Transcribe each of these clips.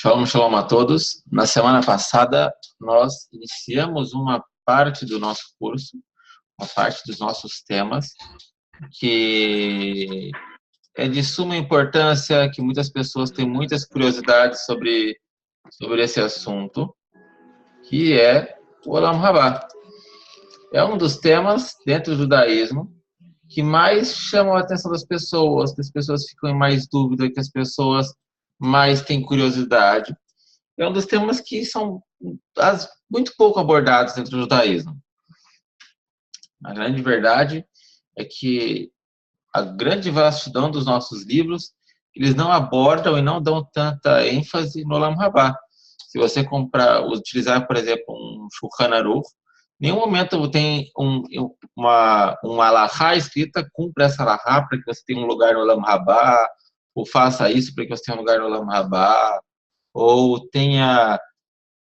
Shalom, shalom a todos. Na semana passada, nós iniciamos uma parte do nosso curso, uma parte dos nossos temas, que é de suma importância, que muitas pessoas têm muitas curiosidades sobre esse assunto, que é o Olam Rabá. É um dos temas dentro do judaísmo que mais chamam a atenção das pessoas, que as pessoas ficam em mais dúvida, que as pessoas mais têm curiosidade. É um dos temas que são muito pouco abordados dentro do judaísmo. A grande verdade é que a grande vastidão dos nossos livros, eles não abordam e não dão tanta ênfase no Olam Rabá. Se você utilizar, por exemplo, um Shulchan Aruch, em nenhum momento tem uma alahá escrita, cumpra essa alahá para que você tenha um lugar no Olam Rabá, ou faça isso para que você tenha um lugar no Olam Rabá, ou tenha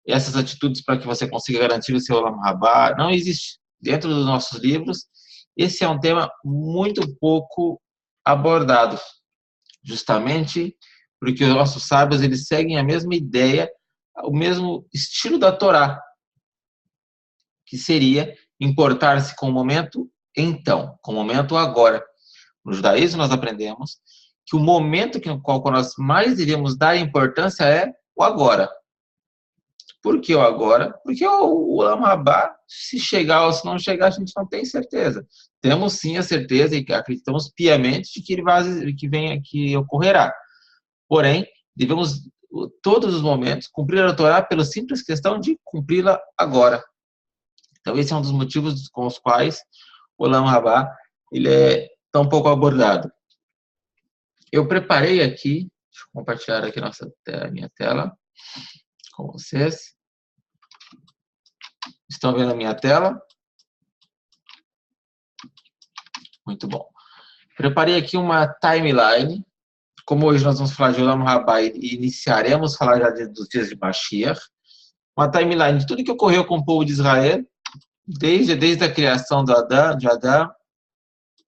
essas atitudes para que você consiga garantir o seu Olam Rabá. Não existe. Dentro dos nossos livros, esse é um tema muito pouco abordado, justamente porque os nossos sábios eles seguem a mesma ideia, o mesmo estilo da Torá, que seria importar-se com o momento então, com o momento agora. No judaísmo nós aprendemos que o momento no qual nós mais devemos dar importância é o agora. Por que o agora? Porque o Olam Rabá, se chegar ou se não chegar, a gente não tem certeza. Temos sim a certeza e acreditamos piamente de que ocorrerá. Porém, devemos, todos os momentos, cumprir a Torá pela simples questão de cumpri-la agora. Então, esse é um dos motivos com os quais o Olam Rabá ele é tão pouco abordado. Eu preparei aqui, deixa eu compartilhar aqui a minha tela com vocês. Estão vendo a minha tela? Muito bom. Preparei aqui uma timeline. Como hoje nós vamos falar de Olam Rabá e iniciaremos a falar já dos dias de Mashiach, uma timeline de tudo que ocorreu com o povo de Israel, desde a criação de Adão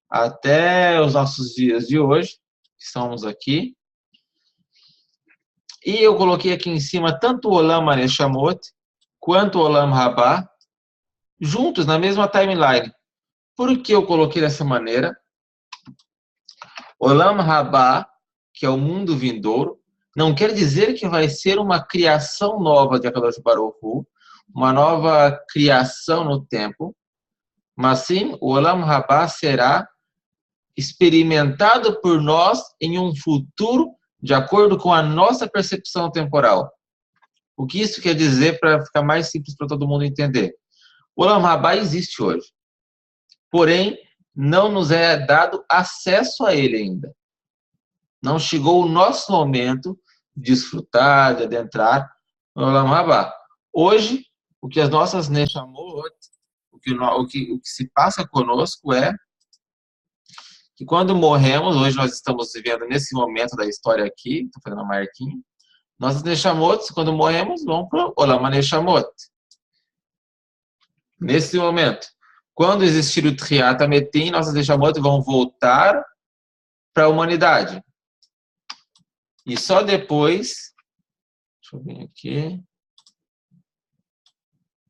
até os nossos dias de hoje, que estamos aqui. E eu coloquei aqui em cima tanto o Olam Neshamot quanto o Olam Rabá, juntos na mesma timeline. Por que eu coloquei dessa maneira? Olam Rabá, que é o mundo vindouro, não quer dizer que vai ser uma criação nova de Akadosh Baruch Hu, uma nova criação no tempo, mas sim o Olam Rabá será experimentado por nós em um futuro de acordo com a nossa percepção temporal. O que isso quer dizer para ficar mais simples para todo mundo entender? O Olam Rabá existe hoje, porém não nos é dado acesso a ele ainda. Não chegou o nosso momento de desfrutar, de adentrar no Olam Rabá. Hoje, o que as nossas Neshamot, o que se passa conosco é que quando morremos, hoje nós estamos vivendo nesse momento da história aqui, estou fazendo a marquinha, nossas Neshamot, quando morremos, vão para o Olam Neshamot. Nesse momento. Quando existir o Triat Ametim, nossas Neshamot vão voltar para a humanidade. E só depois, deixa eu ver aqui,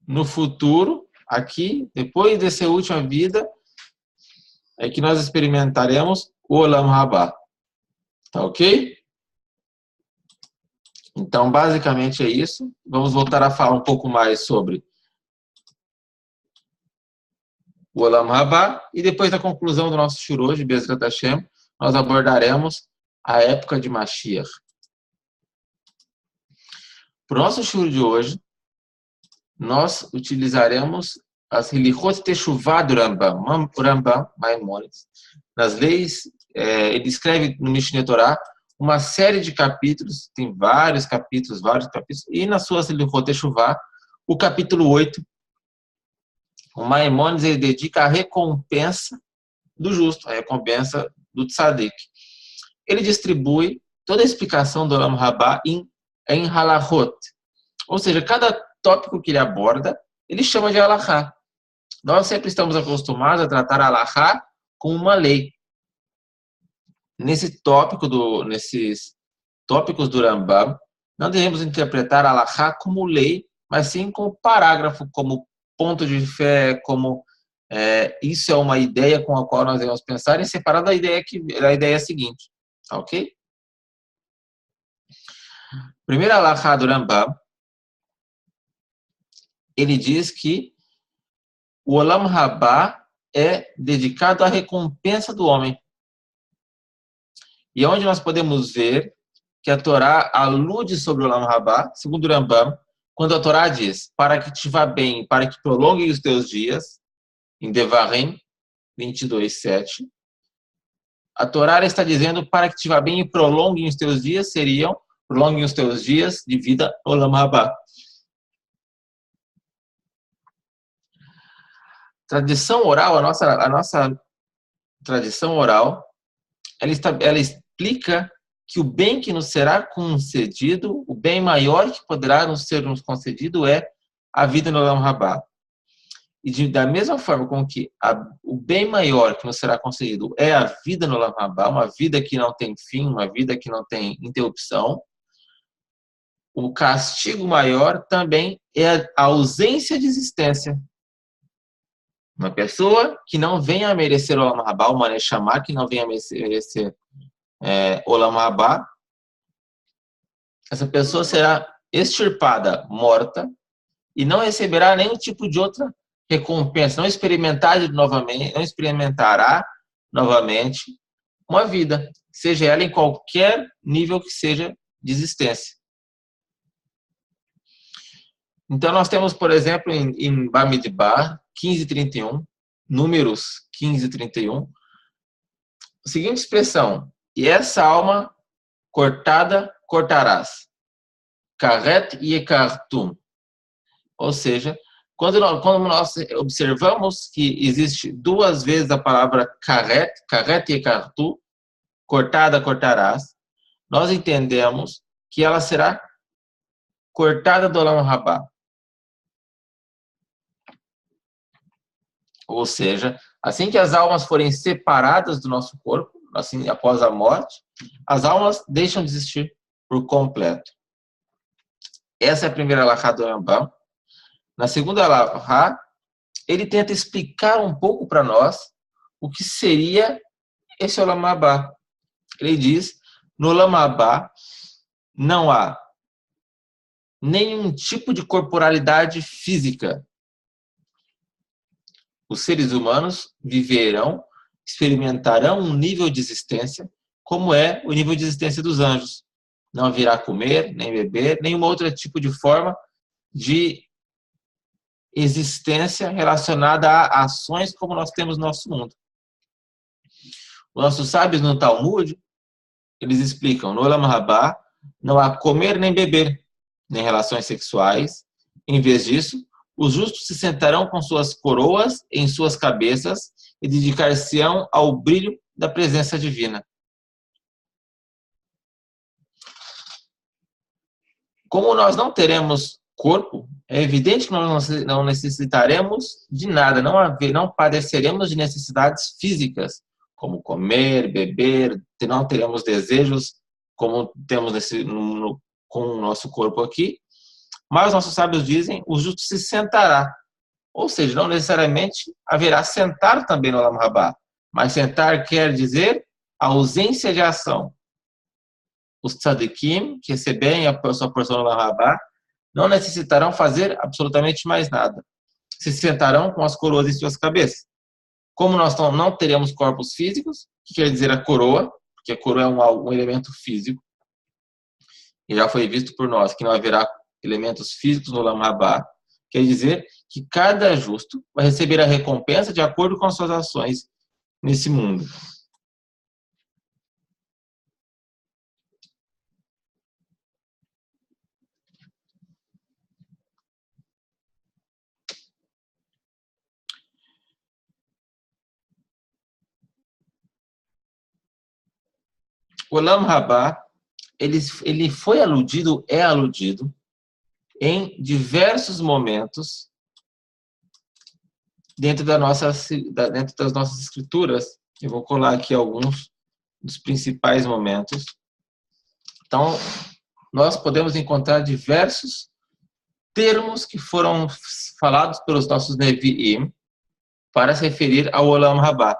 no futuro, aqui, depois dessa última vida, é que nós experimentaremos o Olam Rabá. Tá ok? Então, basicamente é isso. Vamos voltar a falar um pouco mais sobre o Olam Rabá e depois da conclusão do nosso shur hoje, Bezrat Hashem, nós abordaremos a época de Mashiach. Para o nosso shur de hoje, nós utilizaremos as Hilichot Teshuvah do Rambam Maimonides. Nas leis, ele escreve no Mishneh Torah uma série de capítulos, tem vários capítulos, e nas suas Hilichot Teshuvah, o capítulo 8, o Maimonides ele dedica a recompensa do justo, a recompensa do tzadik. Ele distribui toda a explicação do Olam Rabá em halachot. Ou seja, cada tópico que ele aborda, ele chama de halachá. Nós sempre estamos acostumados a tratar a halachá como uma lei. Nesses tópicos do Rambam, Não devemos interpretar a Alahá como lei, mas sim como parágrafo, como ponto de fé, como isso é uma ideia com a qual nós devemos pensar, em separado da ideia seguinte. Ok? Primeiro Alahá do Rambam, ele diz que o Olam Rabá é dedicado à recompensa do homem. E onde nós podemos ver que a Torá alude sobre o Olam Rabá, segundo o Rambam, quando a Torá diz, para que te vá bem, para que prolongue os teus dias, em Devarim 22:7, a Torá está dizendo para que te vá bem e prolonguem os teus dias, prolonguem os teus dias de vida no Olam Rabá. Tradição oral, a nossa tradição oral, ela explica que o bem que nos será concedido, o bem maior que poderá nos ser concedido é a vida no Olam Rabá. E da mesma forma com que o bem maior que nos será concedido é a vida no Olam Rabá, uma vida que não tem fim, uma vida que não tem interrupção, o castigo maior também é a ausência de existência. Uma pessoa que não venha a merecer o Olam Rabá, uma Neshama que não venha a merecer Olam Rabá, essa pessoa será extirpada, morta, e não receberá nenhum tipo de outra recompensa, não experimentará novamente uma vida, seja ela em qualquer nível que seja de existência. Então nós temos, por exemplo, em Bamidbar 15:31, Números 15:31, a seguinte expressão: e essa alma cortada cortarás, karet yekartum. Ou seja, quando nós observamos que existe duas vezes a palavra karet yekartu, cortada cortarás, nós entendemos que ela será cortada do Olam Rabá. Ou seja, assim que as almas forem separadas do nosso corpo, assim após a morte, as almas deixam de existir por completo. Essa é a primeira alahá do Rambam. Na segunda alahá, ele tenta explicar um pouco para nós o que seria esse Olam Rabá. Ele diz, no Olam Rabá não há nenhum tipo de corporalidade física. Os seres humanos viverão, experimentarão um nível de existência como é o nível de existência dos anjos. Não haverá comer, nem beber, nenhum outro tipo de forma de existência relacionada a ações como nós temos no nosso mundo. Os nossos sábios no Talmud, eles explicam, no Olam Rabá não há comer nem beber, nem relações sexuais. Em vez disso, os justos se sentarão com suas coroas em suas cabeças e dedicar-se-ão ao brilho da presença divina. Como nós não teremos corpo, é evidente que nós não necessitaremos de nada, não padeceremos de necessidades físicas, como comer, beber, não teremos desejos como temos com o nosso corpo aqui. Mas os nossos sábios dizem, o justo se sentará. Ou seja, não necessariamente haverá sentar também no Olam Rabá. Mas sentar quer dizer a ausência de ação. Os tzadikim, que receberem a sua porção no Olam Rabá, não necessitarão fazer absolutamente mais nada. Se sentarão com as coroas em suas cabeças. Como nós não teremos corpos físicos, que quer dizer a coroa, porque a coroa é um elemento físico, e já foi visto por nós que não haverá elementos físicos no Olam Rabá, quer dizer que cada justo vai receber a recompensa de acordo com as suas ações nesse mundo. O Olam Rabá, ele foi aludido, é aludido em diversos momentos dentro das nossas escrituras. Eu vou colar aqui alguns dos principais momentos. Então, nós podemos encontrar diversos termos que foram falados pelos nossos Nevi'im para se referir ao Olam Rabá.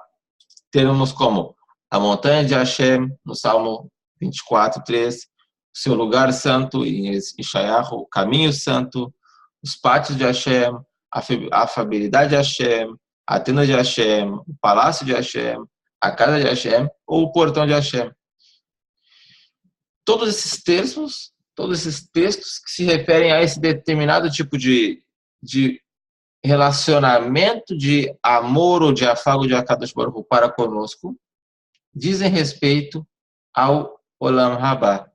Termos como a montanha de Hashem, no Salmo 24:3, o seu lugar santo, em Ishayahu, o caminho santo, os pátios de Hashem, a afabilidade de Hashem, a tenda de Hashem, o palácio de Hashem, a casa de Hashem ou o portão de Hashem. Todos esses textos que se referem a esse determinado tipo de relacionamento, de amor ou de afago de Akadosh Baruch Hu para conosco, dizem respeito ao Olam Rabá.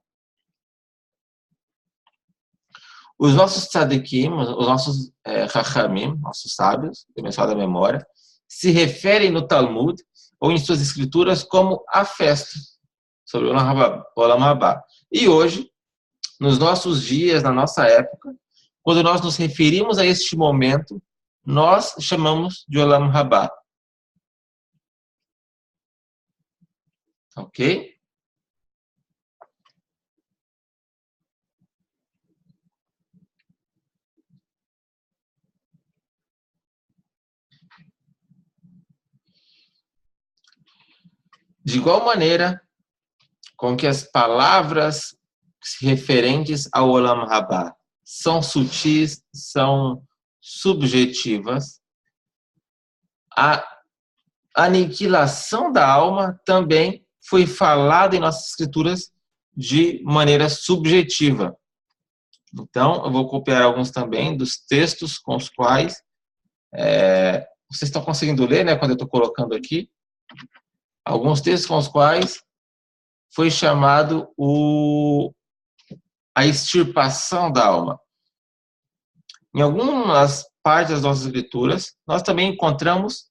Os nossos tzadikim, os nossos chachamim, nossos sábios, abençoada memória, se referem no Talmud ou em suas escrituras como a festa sobre o Olam Rabá. E hoje, nos nossos dias, na nossa época, quando nós nos referimos a este momento, nós chamamos de Olam Rabá. Ok? De igual maneira com que as palavras referentes ao Olam Rabá são sutis, são subjetivas, a aniquilação da alma também foi falada em nossas escrituras de maneira subjetiva. Então, eu vou copiar alguns também dos textos com os quais vocês estão conseguindo ler, né, quando eu estou colocando aqui, alguns textos com os quais foi chamado a extirpação da alma. Em algumas partes das nossas escrituras, nós também encontramos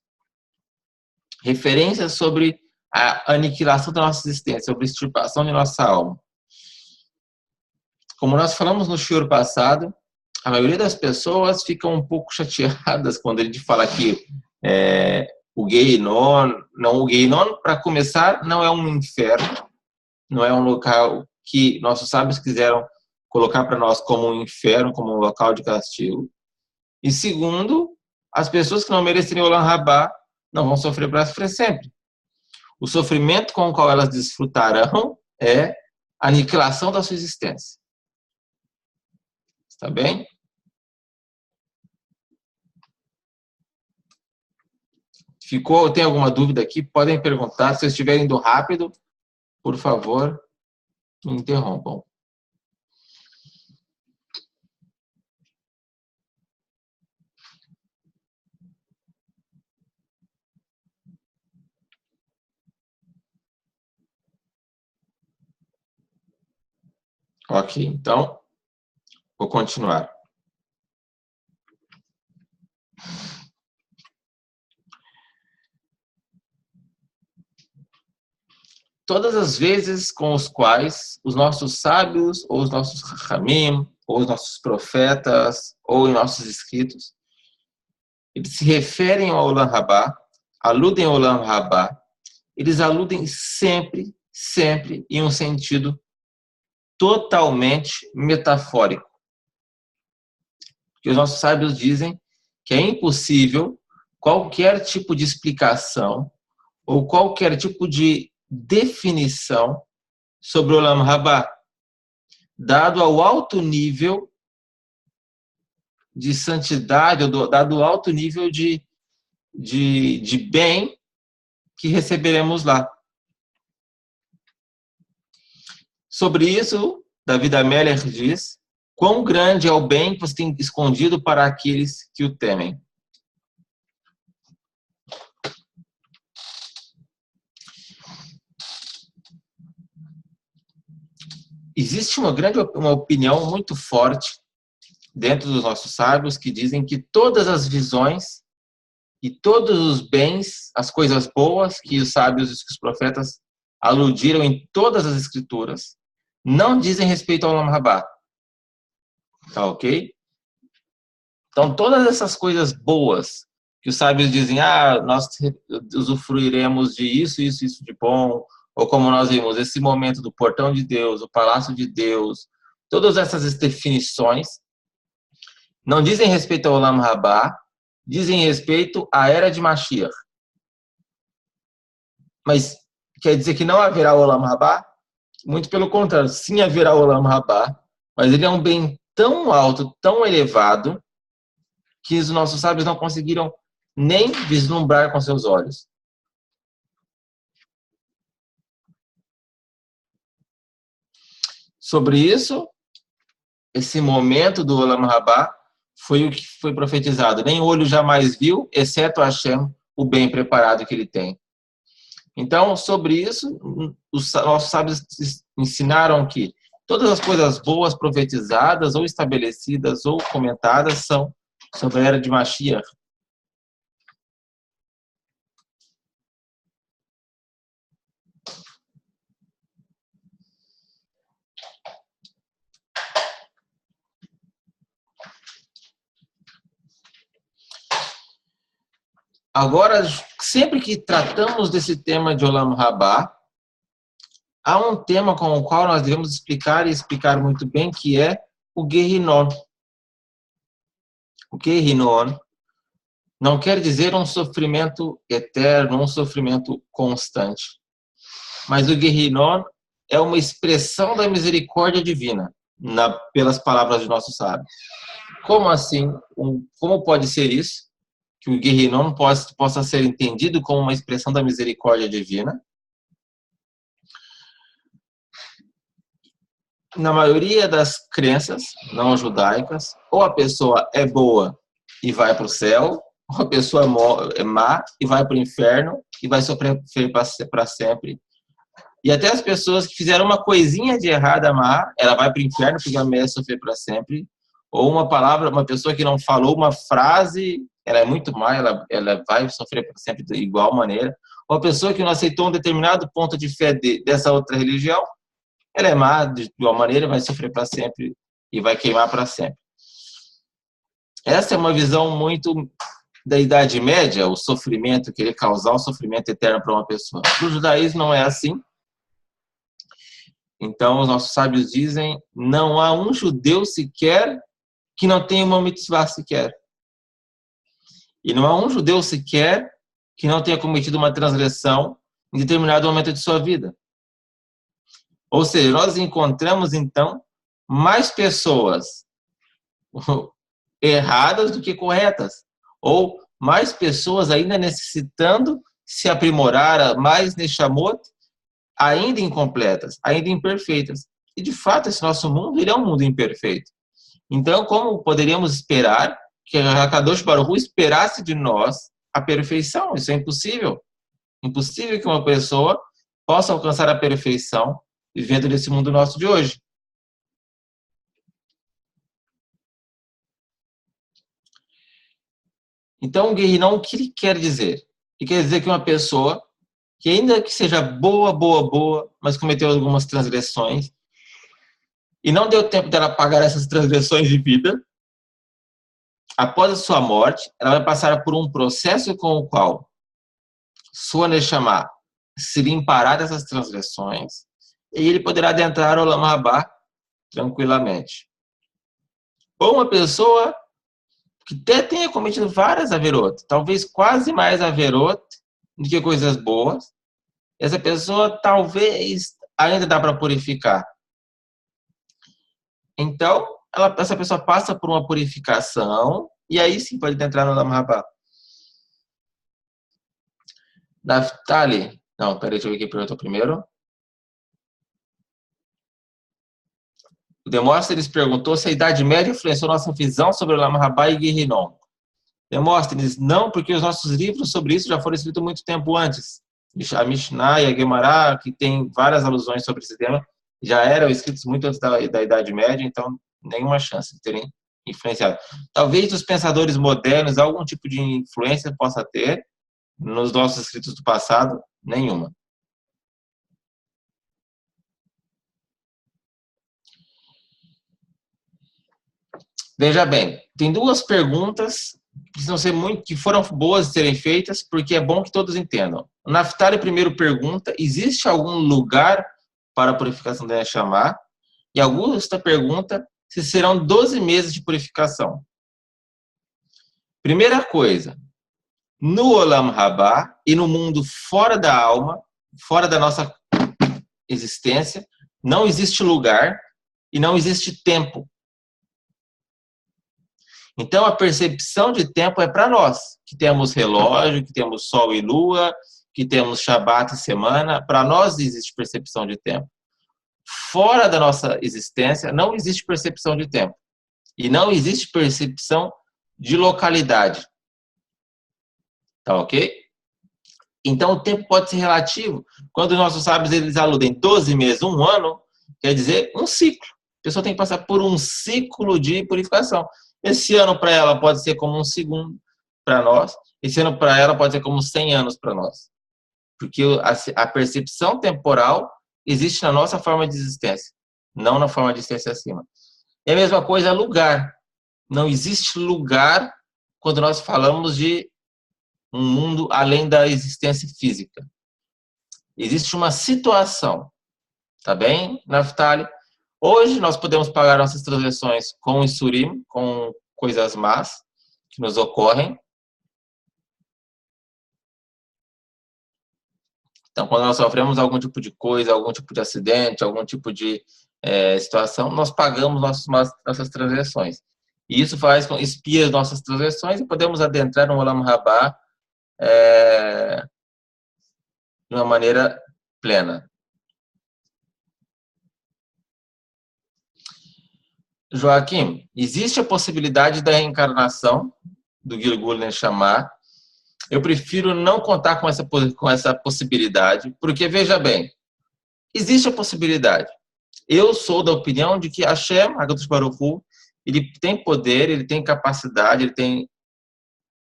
referências sobre a aniquilação da nossa existência, sobre a extirpação de nossa alma. Como nós falamos no shiur passado, a maioria das pessoas ficam um pouco chateadas quando a gente fala que o Gehinom, para começar, não é um inferno, não é um local que nossos sábios quiseram colocar para nós como um inferno, como um local de castigo. E segundo, as pessoas que não merecerem o Olam Rabá não vão sofrer para sempre. O sofrimento com o qual elas desfrutarão é a aniquilação da sua existência. Está bem? Tem alguma dúvida aqui? Podem perguntar. Se eu estiver indo rápido, por favor, me interrompam. Ok, então, vou continuar. Todas as vezes com os quais os nossos sábios, ou os nossos Chachamim, ou os nossos profetas, ou em nossos escritos, eles se referem ao Olam Rabá, aludem ao Olam Rabá, eles aludem sempre em um sentido totalmente metafórico. Porque os nossos sábios dizem que é impossível qualquer tipo de explicação ou qualquer tipo de definição sobre o Olam Rabá, dado ao alto nível de santidade, dado ao alto nível de bem que receberemos lá. Sobre isso, David Ameller diz: quão grande é o bem que você tem escondido para aqueles que o temem. Existe uma opinião muito forte dentro dos nossos sábios que dizem que todas as visões e todos os bens, as coisas boas que os sábios e os profetas aludiram em todas as escrituras, não dizem respeito ao Olam Rabá. Tá ok? Então, todas essas coisas boas que os sábios dizem, nós usufruiremos de isso de bom, ou como nós vimos, esse momento do portão de Deus, o palácio de Deus, Todas essas definições não dizem respeito ao Olam Rabá, dizem respeito à era de Mashiach. Mas quer dizer que não haverá Olam Rabá? Muito pelo contrário, sim haverá Olam Rabá, mas ele é um bem tão alto, tão elevado, que os nossos sábios não conseguiram nem vislumbrar com seus olhos. Sobre isso, esse momento do Olam Rabá foi o que foi profetizado. Nem olho jamais viu, exceto Hashem, o bem preparado que ele tem. Então, sobre isso, os nossos sábios ensinaram que todas as coisas boas profetizadas, ou estabelecidas, ou comentadas, são sobre a era de Mashiach. Agora, sempre que tratamos desse tema de Olam Rabá, há um tema com o qual nós devemos explicar e explicar muito bem, que é o Gehinom. O Gehinom não quer dizer um sofrimento eterno, um sofrimento constante. Mas o Gehinom é uma expressão da misericórdia divina, pelas palavras de nosso sábio. Como assim? Como pode ser isso? Que o Gehinom possa ser entendido como uma expressão da misericórdia divina? Na maioria das crenças não judaicas, ou a pessoa é boa e vai para o céu, ou a pessoa é má e vai para o inferno e vai sofrer para sempre. E até as pessoas que fizeram uma coisinha de errada má, ela vai para o inferno porque ela merece sofrer para sempre. Ou uma pessoa que não falou uma frase, ela é muito má, ela vai sofrer para sempre de igual maneira. Ou a pessoa que não aceitou um determinado ponto de fé dessa outra religião, ela é má de igual maneira, vai sofrer para sempre e vai queimar para sempre. Essa é uma visão muito da Idade Média, o sofrimento, querer causar um sofrimento eterno para uma pessoa. No judaísmo não é assim. Então, os nossos sábios dizem, não há um judeu sequer que não tenha uma mitzvah sequer. E não há um judeu sequer que não tenha cometido uma transgressão em determinado momento de sua vida. Ou seja, nós encontramos, então, mais pessoas erradas do que corretas. Ou mais pessoas ainda necessitando se aprimorar, mais Neshamot, ainda incompletas, ainda imperfeitas. E, de fato, esse nosso mundo ele é um mundo imperfeito. Então, como poderíamos esperar que a Kadosh Baruch Hu esperasse de nós a perfeição? Isso é impossível. Impossível que uma pessoa possa alcançar a perfeição vivendo nesse mundo nosso de hoje. Então, o Gehinom, o que ele quer dizer? Ele quer dizer que uma pessoa que ainda que seja boa, mas cometeu algumas transgressões e não deu tempo dela pagar essas transgressões de vida, após a sua morte, ela vai passar por um processo com o qual sua Neshama se limpará dessas transgressões e ele poderá adentrar o Olam Rabá tranquilamente. Ou uma pessoa que até tenha cometido várias averot, talvez quase mais averot do que coisas boas, essa pessoa talvez ainda dá para purificar. Então, essa pessoa passa por uma purificação e aí sim pode entrar no Olam Rabá. Naftali, não, peraí, deixa eu ver quem perguntou primeiro. O Demóstenes perguntou se a Idade Média influenciou nossa visão sobre o Olam Rabá e Gehinom. Demóstenes, não, porque os nossos livros sobre isso já foram escritos muito tempo antes. A Mishnah e a Gemara, que tem várias alusões sobre esse tema, já eram escritos muito antes da Idade Média, então nenhuma chance de terem influenciado. Talvez dos pensadores modernos algum tipo de influência possa ter, nos nossos escritos do passado, nenhuma. Veja bem, tem duas perguntas que foram boas de serem feitas, porque é bom que todos entendam. O Naftali primeiro pergunta, existe algum lugar para a purificação da Neshama? E Augusta pergunta se serão 12 meses de purificação. Primeira coisa, no Olam Rabá e no mundo fora da alma, fora da nossa existência, não existe lugar e não existe tempo. Então, a percepção de tempo é para nós, que temos relógio, que temos sol e lua, que temos Shabat e semana. Para nós existe percepção de tempo. Fora da nossa existência, não existe percepção de tempo. E não existe percepção de localidade. Tá ok? Então, o tempo pode ser relativo. Quando os nossos sábios eles aludem 12 meses, um ano, quer dizer um ciclo. A pessoa tem que passar por um ciclo de purificação. Esse ano para ela pode ser como um segundo para nós. Esse ano para ela pode ser como 100 anos para nós. Porque a percepção temporal existe na nossa forma de existência, não na forma de existência acima. É a mesma coisa lugar. Não existe lugar quando nós falamos de um mundo além da existência física. Existe uma situação. Tá bem, Naftali? Hoje nós podemos pagar nossas transações com Isurim, com coisas más que nos ocorrem. Então, quando nós sofremos algum tipo de coisa, algum tipo de acidente, algum tipo de situação, nós pagamos nossas transações. E isso expia as nossas transações e podemos adentrar no Olam Rabá de uma maneira plena. Joaquim, existe a possibilidade da reencarnação do Gilgul Neshama. Eu prefiro não contar com essa possibilidade, porque, veja bem, existe a possibilidade. Eu sou da opinião de que Hashem, HaKadosh Baruch Hu, ele tem poder, ele tem capacidade, ele tem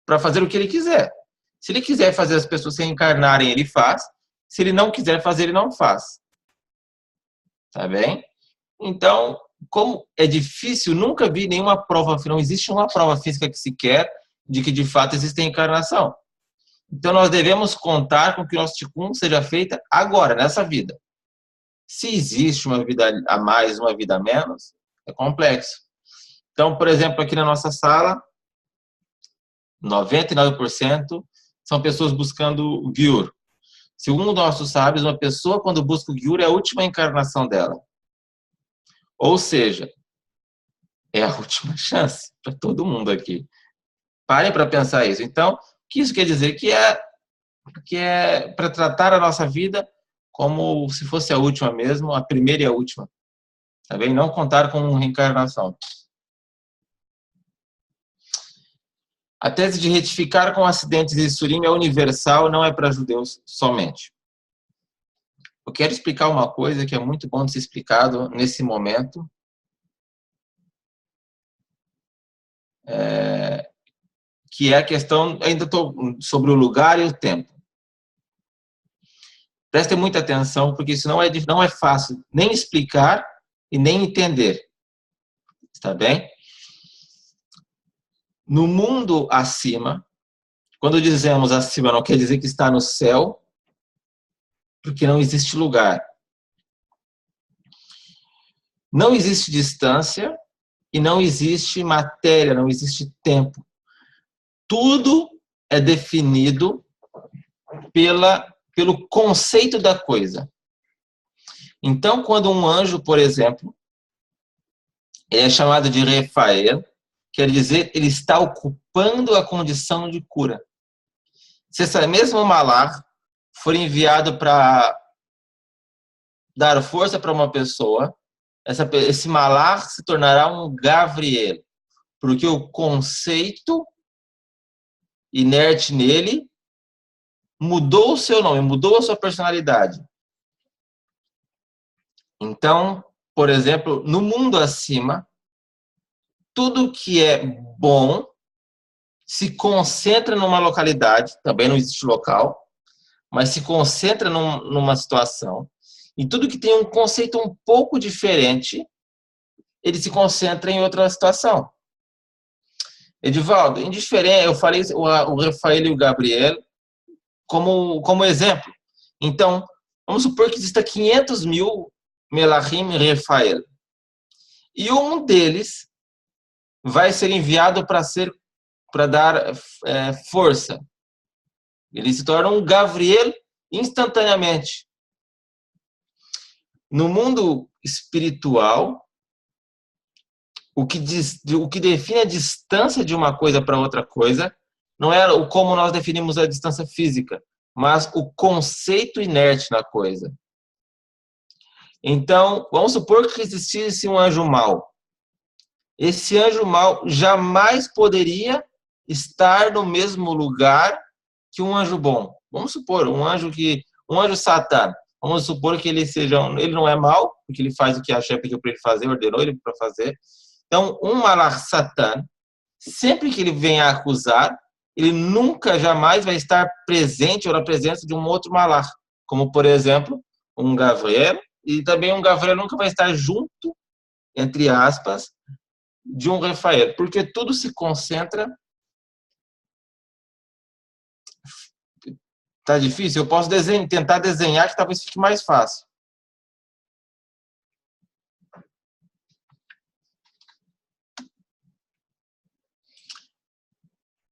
para fazer o que ele quiser. Se ele quiser fazer as pessoas se reencarnarem, ele faz. Se ele não quiser fazer, ele não faz. Tá bem? Então, como é difícil, nunca vi nenhuma prova, não existe uma prova física que se quer de que de fato existe reencarnação. Então nós devemos contar com que o nosso tikkun seja feita agora, nessa vida. Se existe uma vida a mais, uma vida a menos, é complexo. Então, por exemplo, aqui na nossa sala, 99% são pessoas buscando o Gyur. Segundo nossos sábios, uma pessoa quando busca o Gyur é a última encarnação dela. Ou seja, é a última chance para todo mundo aqui. Parem para pensar isso. Então, o que isso quer dizer? Que é para tratar a nossa vida como se fosse a última mesmo, a primeira e a última. Tá bem? Não contar com reencarnação. A tese de retificar com acidentes de Surim é universal, não é para judeus somente. Eu quero explicar uma coisa que é muito bom de ser explicado nesse momento. Que é a questão, ainda estou sobre o lugar e o tempo. Prestem muita atenção, porque isso não é fácil nem explicar e nem entender. Está bem? No mundo acima, quando dizemos acima, não quer dizer que está no céu, porque não existe lugar. Não existe distância e não existe matéria, não existe tempo. Tudo é definido pelo conceito da coisa. Então, quando um anjo, por exemplo, é chamado de Refael, quer dizer, ele está ocupando a condição de cura. Se esse mesmo Malach for enviado para dar força para uma pessoa, esse Malach se tornará um Gabriel, porque o conceito inerte nele mudou o seu nome, mudou a sua personalidade. Então, por exemplo, no mundo acima, tudo que é bom se concentra numa localidade, também não existe local, mas se concentra numa situação, e tudo que tem um conceito um pouco diferente, ele se concentra em outra situação. Edivaldo, indiferente, eu falei o Rafael e o Gabriel como exemplo. Então, vamos supor que exista 500 mil Melachim Rafael. e um deles vai ser enviado para dar força. Ele se torna um Gabriel instantaneamente. No mundo espiritual, o que define a distância de uma coisa para outra coisa não é o como nós definimos a distância física, mas o conceito inerte na coisa. Então, vamos supor que existisse um anjo mau. Esse anjo mau jamais poderia estar no mesmo lugar que um anjo bom. Vamos supor, um anjo Satã. Vamos supor que ele não é mau, porque ele faz o que a chefe pediu para ele fazer, ordenou ele para fazer. Então, um malach Satã, sempre que ele vem a acusar, ele nunca, jamais vai estar presente ou na presença de um outro malach, como, por exemplo, um Gabriel, e também um Gabriel nunca vai estar junto, entre aspas, de um Rafael, porque tudo se concentra. Tá difícil? Eu posso tentar desenhar que talvez fique mais fácil.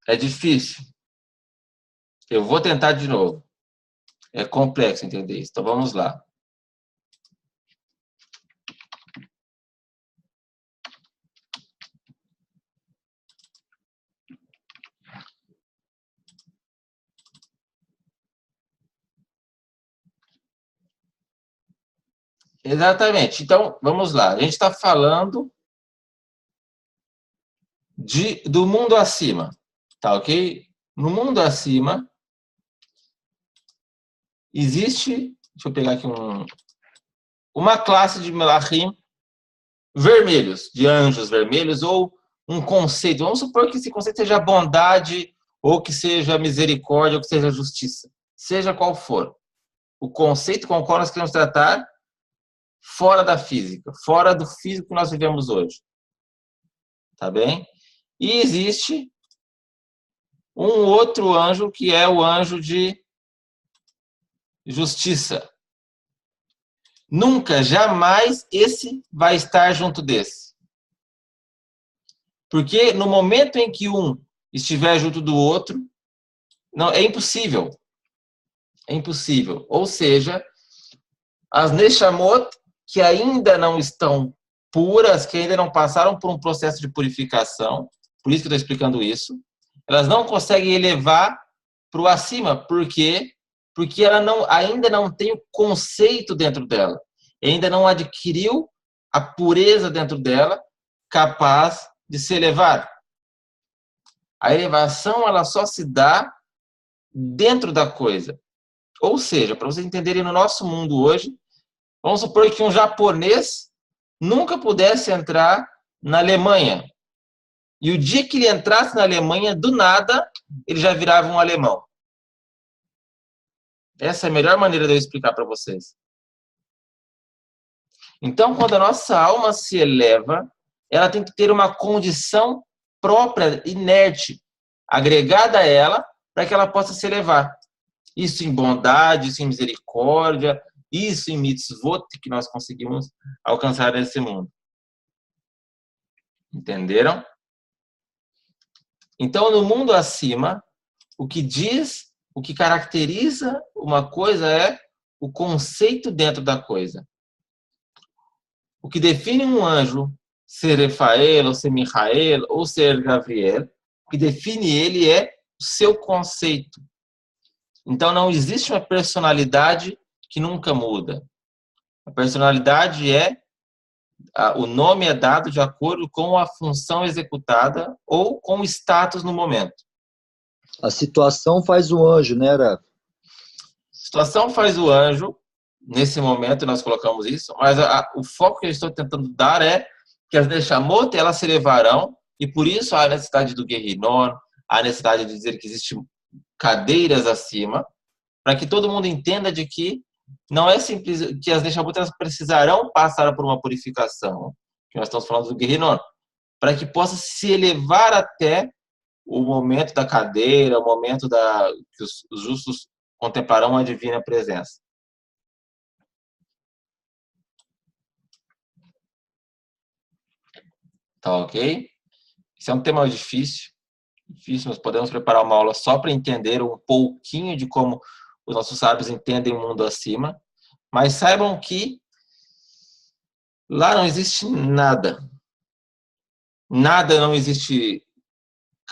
É difícil. Eu vou tentar de novo. É complexo entender isso. Então vamos lá. Exatamente. Então, vamos lá. A gente está falando do mundo acima. Tá ok? No mundo acima, existe, deixa eu pegar aqui uma classe de melachim vermelhos, de anjos vermelhos, ou um conceito. Vamos supor que esse conceito seja bondade, ou que seja misericórdia, ou que seja justiça. Seja qual for. O conceito com o qual nós queremos tratar fora da física, fora do físico que nós vivemos hoje. Tá bem? E existe um outro anjo que é o anjo de justiça. Nunca, jamais esse vai estar junto desse. Porque no momento em que um estiver junto do outro, não, é impossível. É impossível. Ou seja, as Neshamot que ainda não estão puras, que ainda não passaram por um processo de purificação, por isso que eu estou explicando isso, elas não conseguem elevar para o acima. Por quê? Porque ela ainda não tem o conceito dentro dela. Ainda não adquiriu a pureza dentro dela capaz de se elevar. A elevação ela só se dá dentro da coisa. Ou seja, para vocês entenderem, no nosso mundo hoje, vamos supor que um japonês nunca pudesse entrar na Alemanha. E o dia que ele entrasse na Alemanha, do nada, ele já virava um alemão. Essa é a melhor maneira de eu explicar para vocês. Então, quando a nossa alma se eleva, ela tem que ter uma condição própria, inerte, agregada a ela, para que ela possa se elevar. Isso em bondade, isso em misericórdia, isso em mitzvot que nós conseguimos alcançar nesse mundo. Entenderam? Então, no mundo acima, o que caracteriza uma coisa é o conceito dentro da coisa. O que define um anjo ser Rafael, ou ser Michael, ou ser Gabriel, o que define ele é o seu conceito. Então, não existe uma personalidade que nunca muda. A personalidade o nome é dado de acordo com a função executada ou com o status no momento. A situação faz o anjo, né, Rav? Situação faz o anjo. Nesse momento nós colocamos isso, mas o foco que eu estou tentando dar é que as Neshamot, elas se elevarão, e por isso há a necessidade do Guerrinon, há a necessidade de dizer que existem cadeiras acima, para que todo mundo entenda de que não é simples, que as Neshamot elas precisarão passar por uma purificação, que nós estamos falando do Guerrinon, para que possa se elevar até o momento da cadeira, o momento que os justos contemplarão a divina presença. Tá ok? Esse é um tema difícil, nós podemos preparar uma aula só para entender um pouquinho de como os nossos sábios entendem o mundo acima, mas saibam que lá não existe nada. Nada, não existe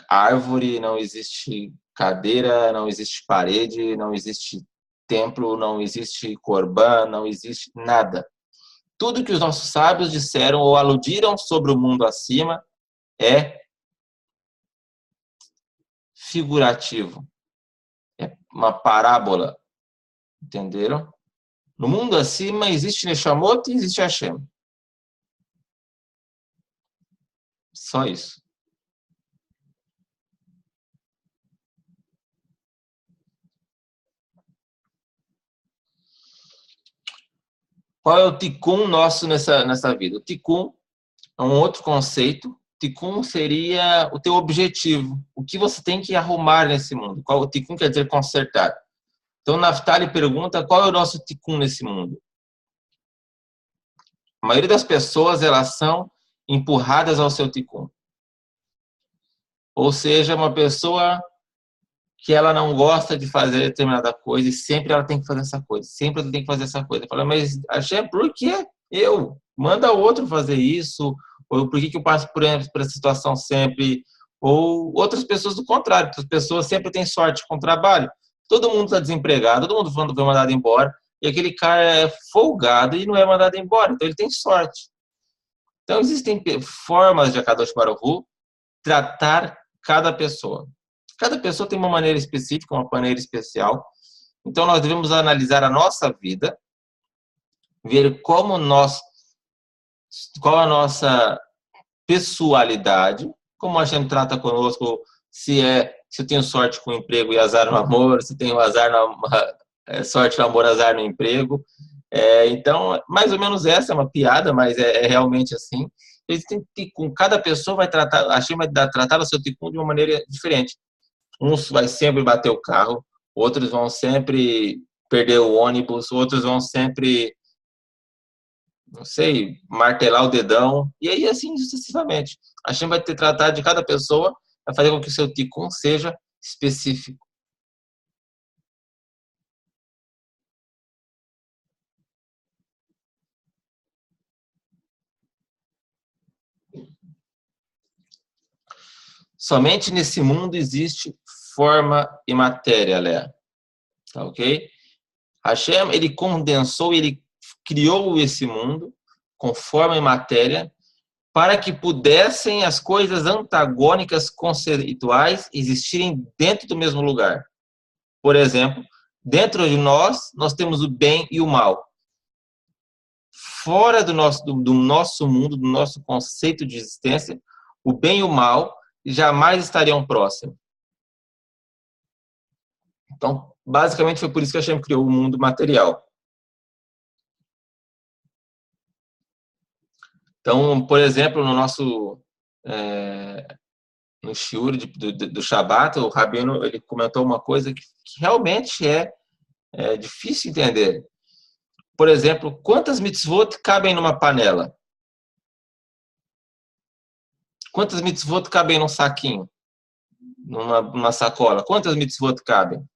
árvore, não existe cadeira, não existe parede, não existe templo, não existe corbã, não existe nada. Tudo que os nossos sábios disseram ou aludiram sobre o mundo acima é figurativo. É uma parábola. Entenderam? No mundo acima existe Neshamot e existe Hashem. Só isso. Qual é o tikkun nosso nessa vida? O tikkun é um outro conceito. Tikkun seria o teu objetivo. O que você tem que arrumar nesse mundo. Qual o tikkun quer dizer consertar. Então, Naftali pergunta qual é o nosso tikkun nesse mundo. A maioria das pessoas, elas são empurradas ao seu tikkun. Ou seja, uma pessoa que ela não gosta de fazer determinada coisa e sempre ela tem que fazer essa coisa, sempre ela tem que fazer essa coisa. Fala, mas Hashem, por que eu? Manda outro fazer isso, ou por que eu passo por essa situação sempre? Ou outras pessoas do contrário, outras pessoas sempre têm sorte com o trabalho. Todo mundo está desempregado, todo mundo foi mandado embora, e aquele cara é folgado e não é mandado embora, então ele tem sorte. Então existem formas de Akadosh Baruch Hu tratar cada pessoa. Cada pessoa tem uma maneira específica, uma maneira especial. Então, nós devemos analisar a nossa vida, ver qual a nossa pessoalidade, como a gente trata conosco, se eu tenho sorte com o emprego e azar no amor, se tenho sorte no amor, azar no emprego. Então, mais ou menos essa é uma piada, mas é realmente assim. Cada pessoa vai tratar, a Hashem vai tratar o seu tikkun de uma maneira diferente. Uns vai sempre bater o carro, outros vão sempre perder o ônibus, outros vão sempre, não sei, martelar o dedão, e aí assim sucessivamente. A gente vai ter tratar de cada pessoa, vai fazer com que o seu tikkun seja específico. Somente nesse mundo existe forma e matéria, Léa. Tá ok? Hashem, ele condensou, ele criou esse mundo com forma e matéria para que pudessem as coisas antagônicas conceituais existirem dentro do mesmo lugar. Por exemplo, dentro de nós temos o bem e o mal. Fora do nosso mundo, do nosso conceito de existência, o bem e o mal jamais estariam próximos. Então, basicamente, foi por isso que a Hashem criou o mundo material. Então, por exemplo, no shiur do Shabat, o Rabino ele comentou uma coisa que realmente é difícil entender. Por exemplo, quantas mitzvot cabem numa panela? Quantas mitzvot cabem num saquinho? Numa sacola? Quantas mitzvot cabem?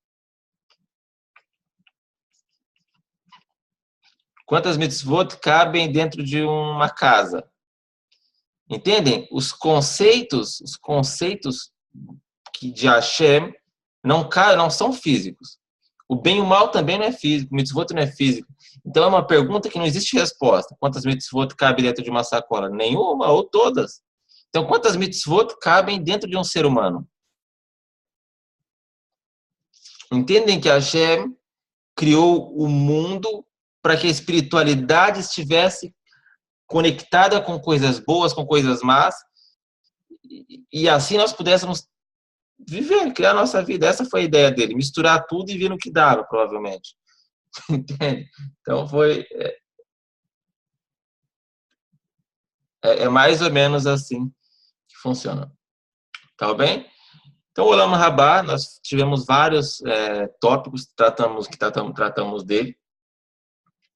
Quantas mitzvot cabem dentro de uma casa? Entendem? Os conceitos de Hashem não são físicos. O bem e o mal também não é físico, o mitzvot não é físico. Então é uma pergunta que não existe resposta. Quantas mitzvot cabem dentro de uma sacola? Nenhuma ou todas. Então quantas mitzvot cabem dentro de um ser humano? Entendem que Hashem criou o mundo para que a espiritualidade estivesse conectada com coisas boas, com coisas más, e assim nós pudéssemos viver, criar a nossa vida. Essa foi a ideia dele, misturar tudo e ver no que dava, provavelmente. Entende? Então é mais ou menos assim que funciona. Tá bem? Então, o Olam Rabá, nós tivemos vários tópicos que tratamos dele.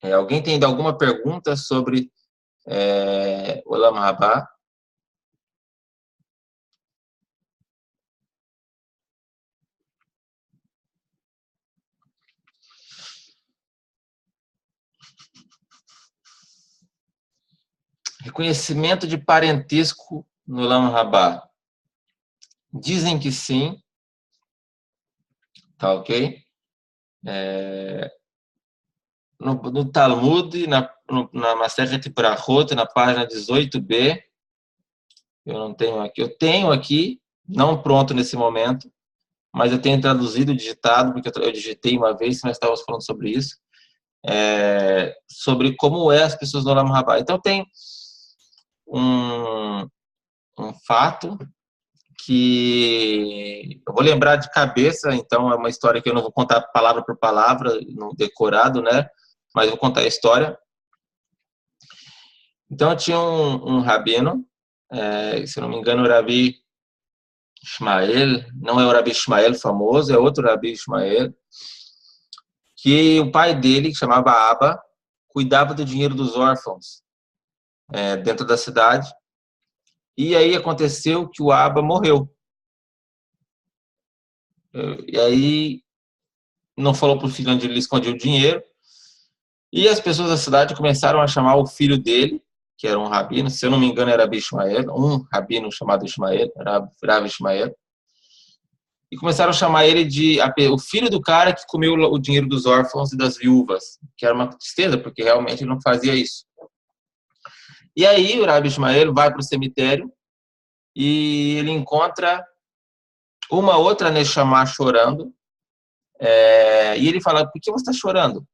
Alguém tem alguma pergunta sobre o Olam Rabá? Reconhecimento de parentesco no Olam Rabá. Dizem que sim, tá ok? No Talmud, na Masechet Brachot, na página 18b, eu tenho aqui, não pronto nesse momento, mas eu tenho traduzido, digitado, porque eu digitei uma vez, nós estávamos falando sobre isso, sobre como as pessoas no Olam Rabá. Então tem um fato que eu vou lembrar de cabeça, então é uma história que eu não vou contar palavra por palavra, no decorado, né? Mas vou contar a história. Então tinha um rabino, se eu não me engano, o Rabi Ishmael, não é o Rabi Ishmael famoso, é outro Rabi Ishmael, que o pai dele, que chamava Abba, cuidava do dinheiro dos órfãos dentro da cidade. E aí aconteceu que o Abba morreu. E aí não falou para o filho onde ele escondia o dinheiro. E as pessoas da cidade começaram a chamar o filho dele, que era um rabino, se eu não me engano era Rabi Ishmael, um rabino chamado Ishmael, Rav Ishmael. E começaram a chamar ele de o filho do cara que comeu o dinheiro dos órfãos e das viúvas, que era uma tristeza, porque realmente ele não fazia isso. E aí o Rabi Ishmael vai para o cemitério e ele encontra uma outra Neshama chorando, e ele fala, por que você está chorando?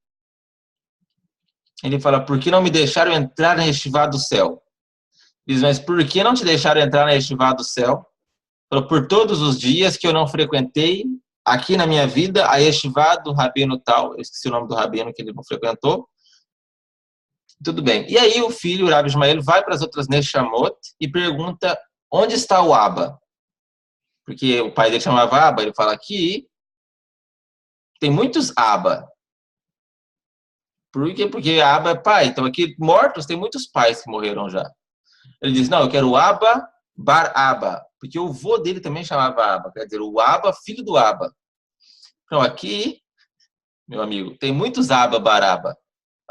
Ele fala, por que não me deixaram entrar na Yeshivá do céu? Diz, mas por que não te deixaram entrar na Yeshivá do céu? Por todos os dias que eu não frequentei aqui na minha vida a Yeshivá do Rabino tal, eu esqueci o nome do Rabino que ele não frequentou. Tudo bem. E aí o filho, o Rabi Ishmael, vai para as outras Neshamot e pergunta onde está o Abba? Porque o pai dele chamava Abba, ele fala aqui tem muitos Abba. Por quê? Porque Abba é pai. Então aqui mortos tem muitos pais que morreram já. Ele diz, não, eu quero o Abba Bar Abba, porque o vô dele também chamava Abba, quer dizer, o Abba, filho do Abba. Então aqui, meu amigo, tem muitos Abba Bar Abba.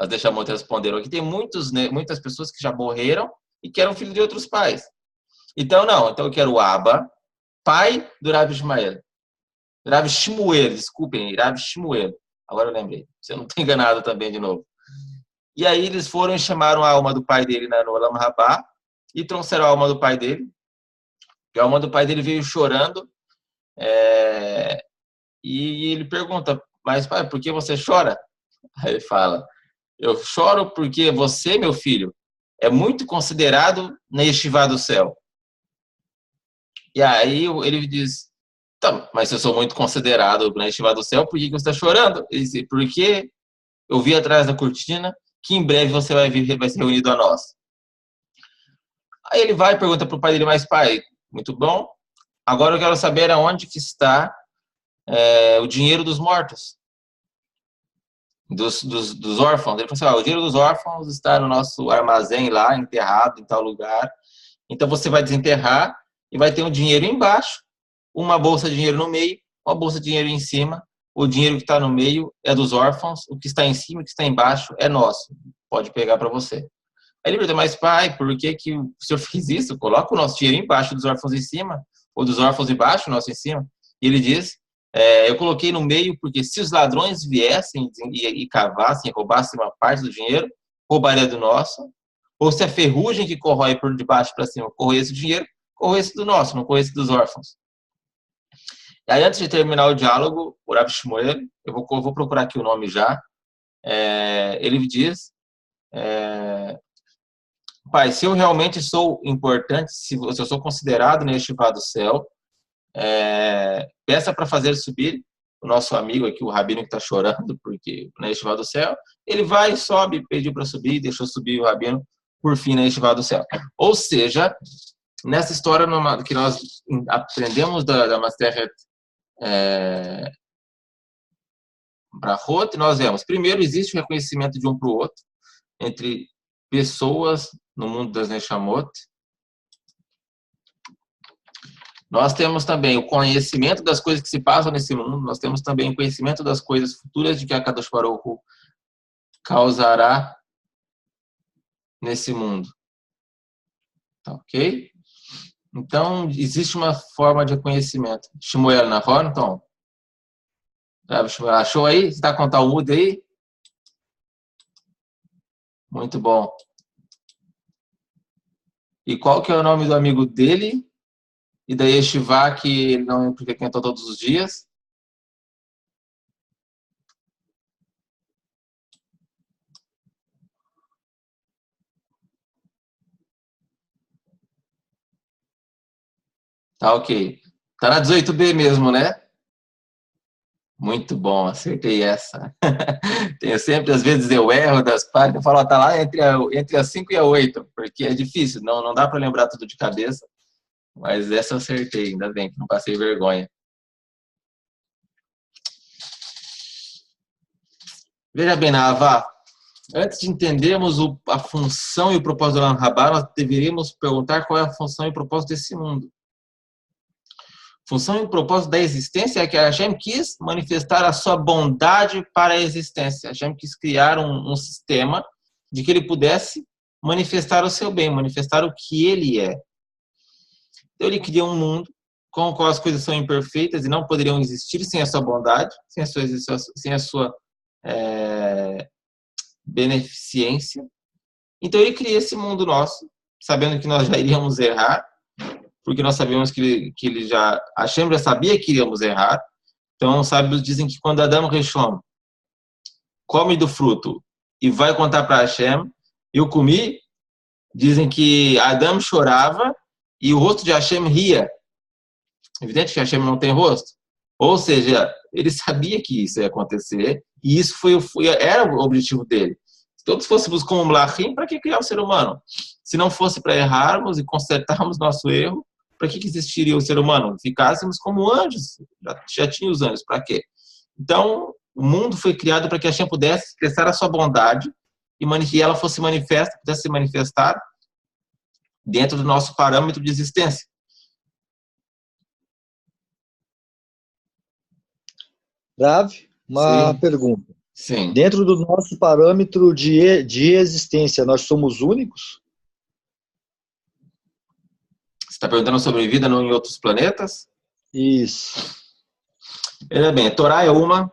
As Neshamot responderam, aqui tem muitas pessoas que já morreram e que eram filhos de outros pais. Então não, então eu quero o Abba, pai do Rabi Ishmael. Rabi Shmuel, desculpem, Rabi Shmuel. Agora eu lembrei, se eu não estou enganado também de novo. E aí eles foram e chamaram a alma do pai dele no Olam Rabá e trouxeram a alma do pai dele. E a alma do pai dele veio chorando e ele pergunta, mas pai, por que você chora? Aí ele fala, eu choro porque você, meu filho, é muito considerado na Yeshivá do céu. E aí ele diz, tá, mas se eu sou muito considerado na Yeshivá do céu, por que você está chorando? Ele diz, porque eu vi atrás da cortina que em breve você vai ser reunido a nós. Aí ele vai e pergunta para o pai dele, mas pai, muito bom, agora eu quero saber aonde que está o dinheiro dos mortos, dos órfãos. Ele falou assim, o dinheiro dos órfãos está no nosso armazém lá, enterrado em tal lugar. Então você vai desenterrar e vai ter um dinheiro embaixo, uma bolsa de dinheiro no meio, uma bolsa de dinheiro em cima. O dinheiro que está no meio é dos órfãos, o que está em cima, o que está embaixo é nosso. Pode pegar para você. Aí ele pergunta, mas pai, por que o senhor fez isso? Coloca o nosso dinheiro embaixo dos órfãos em cima, ou dos órfãos embaixo, o nosso em cima. E ele diz, eu coloquei no meio porque se os ladrões viessem e cavassem, roubassem uma parte do dinheiro, roubaria do nosso. Ou se a ferrugem que corrói por de baixo para cima corroesse o dinheiro, corroesse do nosso, não corroesse dos órfãos. E aí, antes de terminar o diálogo, o Rabi Shmuel, eu vou procurar aqui o nome já, ele diz, pai, se eu realmente sou importante, se eu sou considerado na Yeshivá do céu, peça para fazer subir o nosso amigo aqui, o rabino que está chorando, porque na Yeshivá do céu, ele vai, sobe, pediu para subir, deixou subir o rabino, por fim, na Yeshivá do céu. Ou seja, nessa história que nós aprendemos da Masechet Brachot, nós vemos, primeiro, existe o reconhecimento de um para o outro, entre pessoas no mundo das Neshamot. Nós temos também o conhecimento das coisas que se passam nesse mundo, nós temos também o conhecimento das coisas futuras de que a Kadosh Baruch Hu causará nesse mundo. Tá ok? Então, existe uma forma de conhecimento. Shmuel na forma, então. Achou aí? Você está com o Talmud aí? Muito bom. E qual que é o nome do amigo dele? E da Yeshiva que ele não frequentou todos os dias? Tá ok. Tá na 18b mesmo, né? Muito bom, acertei essa. Tenho sempre, às vezes eu erro das páginas, eu falo, ó, tá lá entre a 5 e a 8, porque é difícil, não dá para lembrar tudo de cabeça, mas essa eu acertei, ainda bem que não passei vergonha. Veja bem, Nava, antes de entendermos a função e o propósito do Olam Rabá, nós deveríamos perguntar qual é a função e o propósito desse mundo. Função e propósito da existência é que Hashem quis manifestar a sua bondade para a existência. Hashem quis criar um sistema de que ele pudesse manifestar o seu bem, manifestar o que ele é. Então ele cria um mundo com o qual as coisas são imperfeitas e não poderiam existir sem a sua bondade, sem a sua beneficência. Então ele cria esse mundo nosso, sabendo que nós já iríamos errar, porque nós sabemos que ele já, Hashem já sabia que iríamos errar. Então, os sábios dizem que quando Adão Rishon come do fruto e vai contar para Hashem, eu comi, dizem que Adão chorava e o rosto de Hashem ria. Evidente que Hashem não tem rosto. Ou seja, ele sabia que isso ia acontecer e isso era o objetivo dele. Se todos fôssemos como Mlachim, para que criar o ser humano? Se não fosse para errarmos e consertarmos nosso erro, para que existiria o ser humano? Ficássemos como anjos, já tinha os anjos, para quê? Então, o mundo foi criado para que Hashem pudesse expressar a sua bondade e ela fosse manifesta, pudesse se manifestar dentro do nosso parâmetro de existência. Rav, uma Sim. pergunta. Sim. Dentro do nosso parâmetro de existência, nós somos únicos? Você está perguntando sobre vida em outros planetas? Isso. Veja bem, a Torá é uma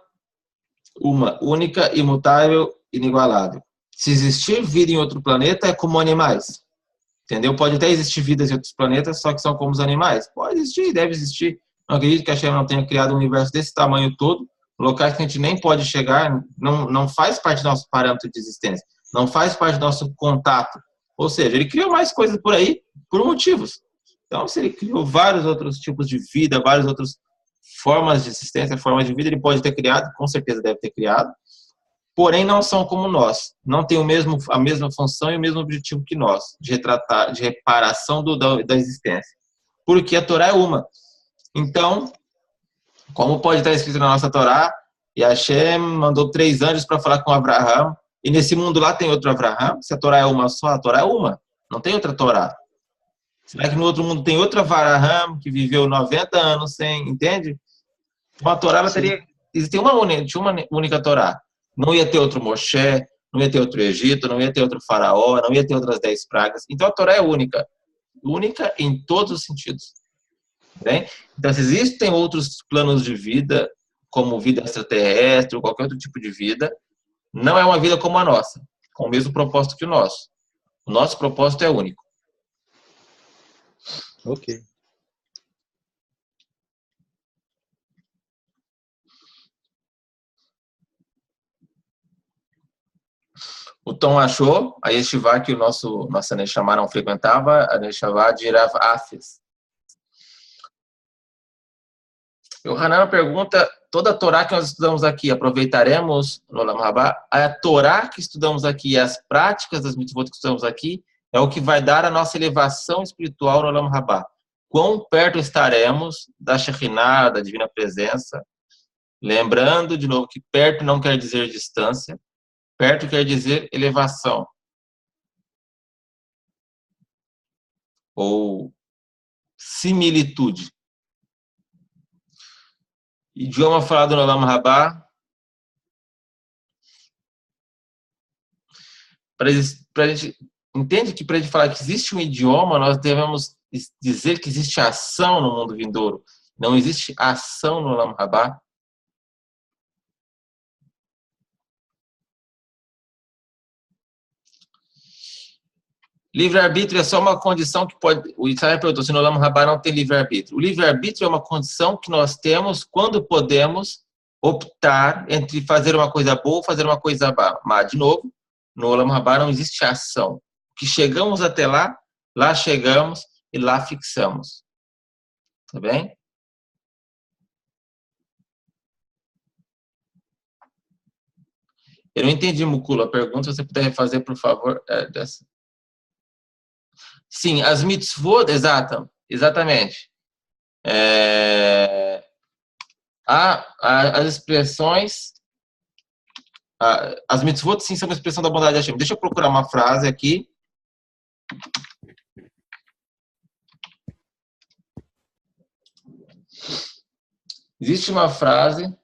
única, imutável, inigualável. Se existir vida em outro planeta, é como animais. Entendeu? Pode até existir vidas em outros planetas, só que são como os animais. Pode existir, deve existir. Não acredito que a Hashem não tenha criado um universo desse tamanho todo, locais que a gente nem pode chegar, não faz parte do nosso parâmetro de existência, não faz parte do nosso contato. Ou seja, ele criou mais coisas por aí por motivos. Então, se ele criou vários outros tipos de vida, várias outras formas de existência, formas de vida, ele pode ter criado, com certeza deve ter criado, porém não são como nós, não tem a mesma função e o mesmo objetivo que nós, de reparação da existência. Porque a Torá é uma. Então, como pode estar escrito na nossa Torá, e Hashem mandou 3 anjos para falar com Abraham, e nesse mundo lá tem outro Abraham? Se a Torá é uma só, a Torá é uma, não tem outra Torá. Será que no outro mundo tem outra Abraham que viveu 90 anos sem, entende? Uma Torá, ela teria, existia uma única Torá. Não ia ter outro Moshe, não ia ter outro Egito, não ia ter outro faraó, não ia ter outras 10 pragas. Então a Torá é única. Única em todos os sentidos. Né? Então, se existem outros planos de vida, como vida extraterrestre ou qualquer outro tipo de vida, não é uma vida como a nossa, com o mesmo propósito que o nosso. O nosso propósito é único. Ok. O Tom achou a Yeshiva que nossa Neshama não frequentava, a Neshama de Rav Afes. O Hanan pergunta, toda a Torá que nós estudamos aqui, aproveitaremos no Olam Rabá? A Torá que estudamos aqui e as práticas das mitzvot que estudamos aqui é o que vai dar a nossa elevação espiritual no Olam Rabá. Quão perto estaremos da Shekhinah, da Divina Presença? Lembrando, de novo, que perto não quer dizer distância, perto quer dizer elevação. Ou similitude. Idioma falado no Olam Rabá, para a gente entende que para a gente falar que existe um idioma, nós devemos dizer que existe ação no mundo vindouro. Não existe ação no Olam Rabá. Livre-arbítrio é só uma condição que pode... O Israel perguntou se no Olam Rabá não tem livre-arbítrio. O livre-arbítrio é uma condição que nós temos quando podemos optar entre fazer uma coisa boa ou fazer uma coisa má. De novo, no Olam Rabá não existe ação. Que chegamos até lá, lá chegamos e lá fixamos. Tá bem? Eu não entendi, Mukula. Pergunta, se você puder refazer, por favor. Sim, as mitzvot, exatamente. As expressões, as mitzvot, sim, são uma expressão da bondade de Hashem. Deixa eu procurar uma frase aqui. Existe uma frase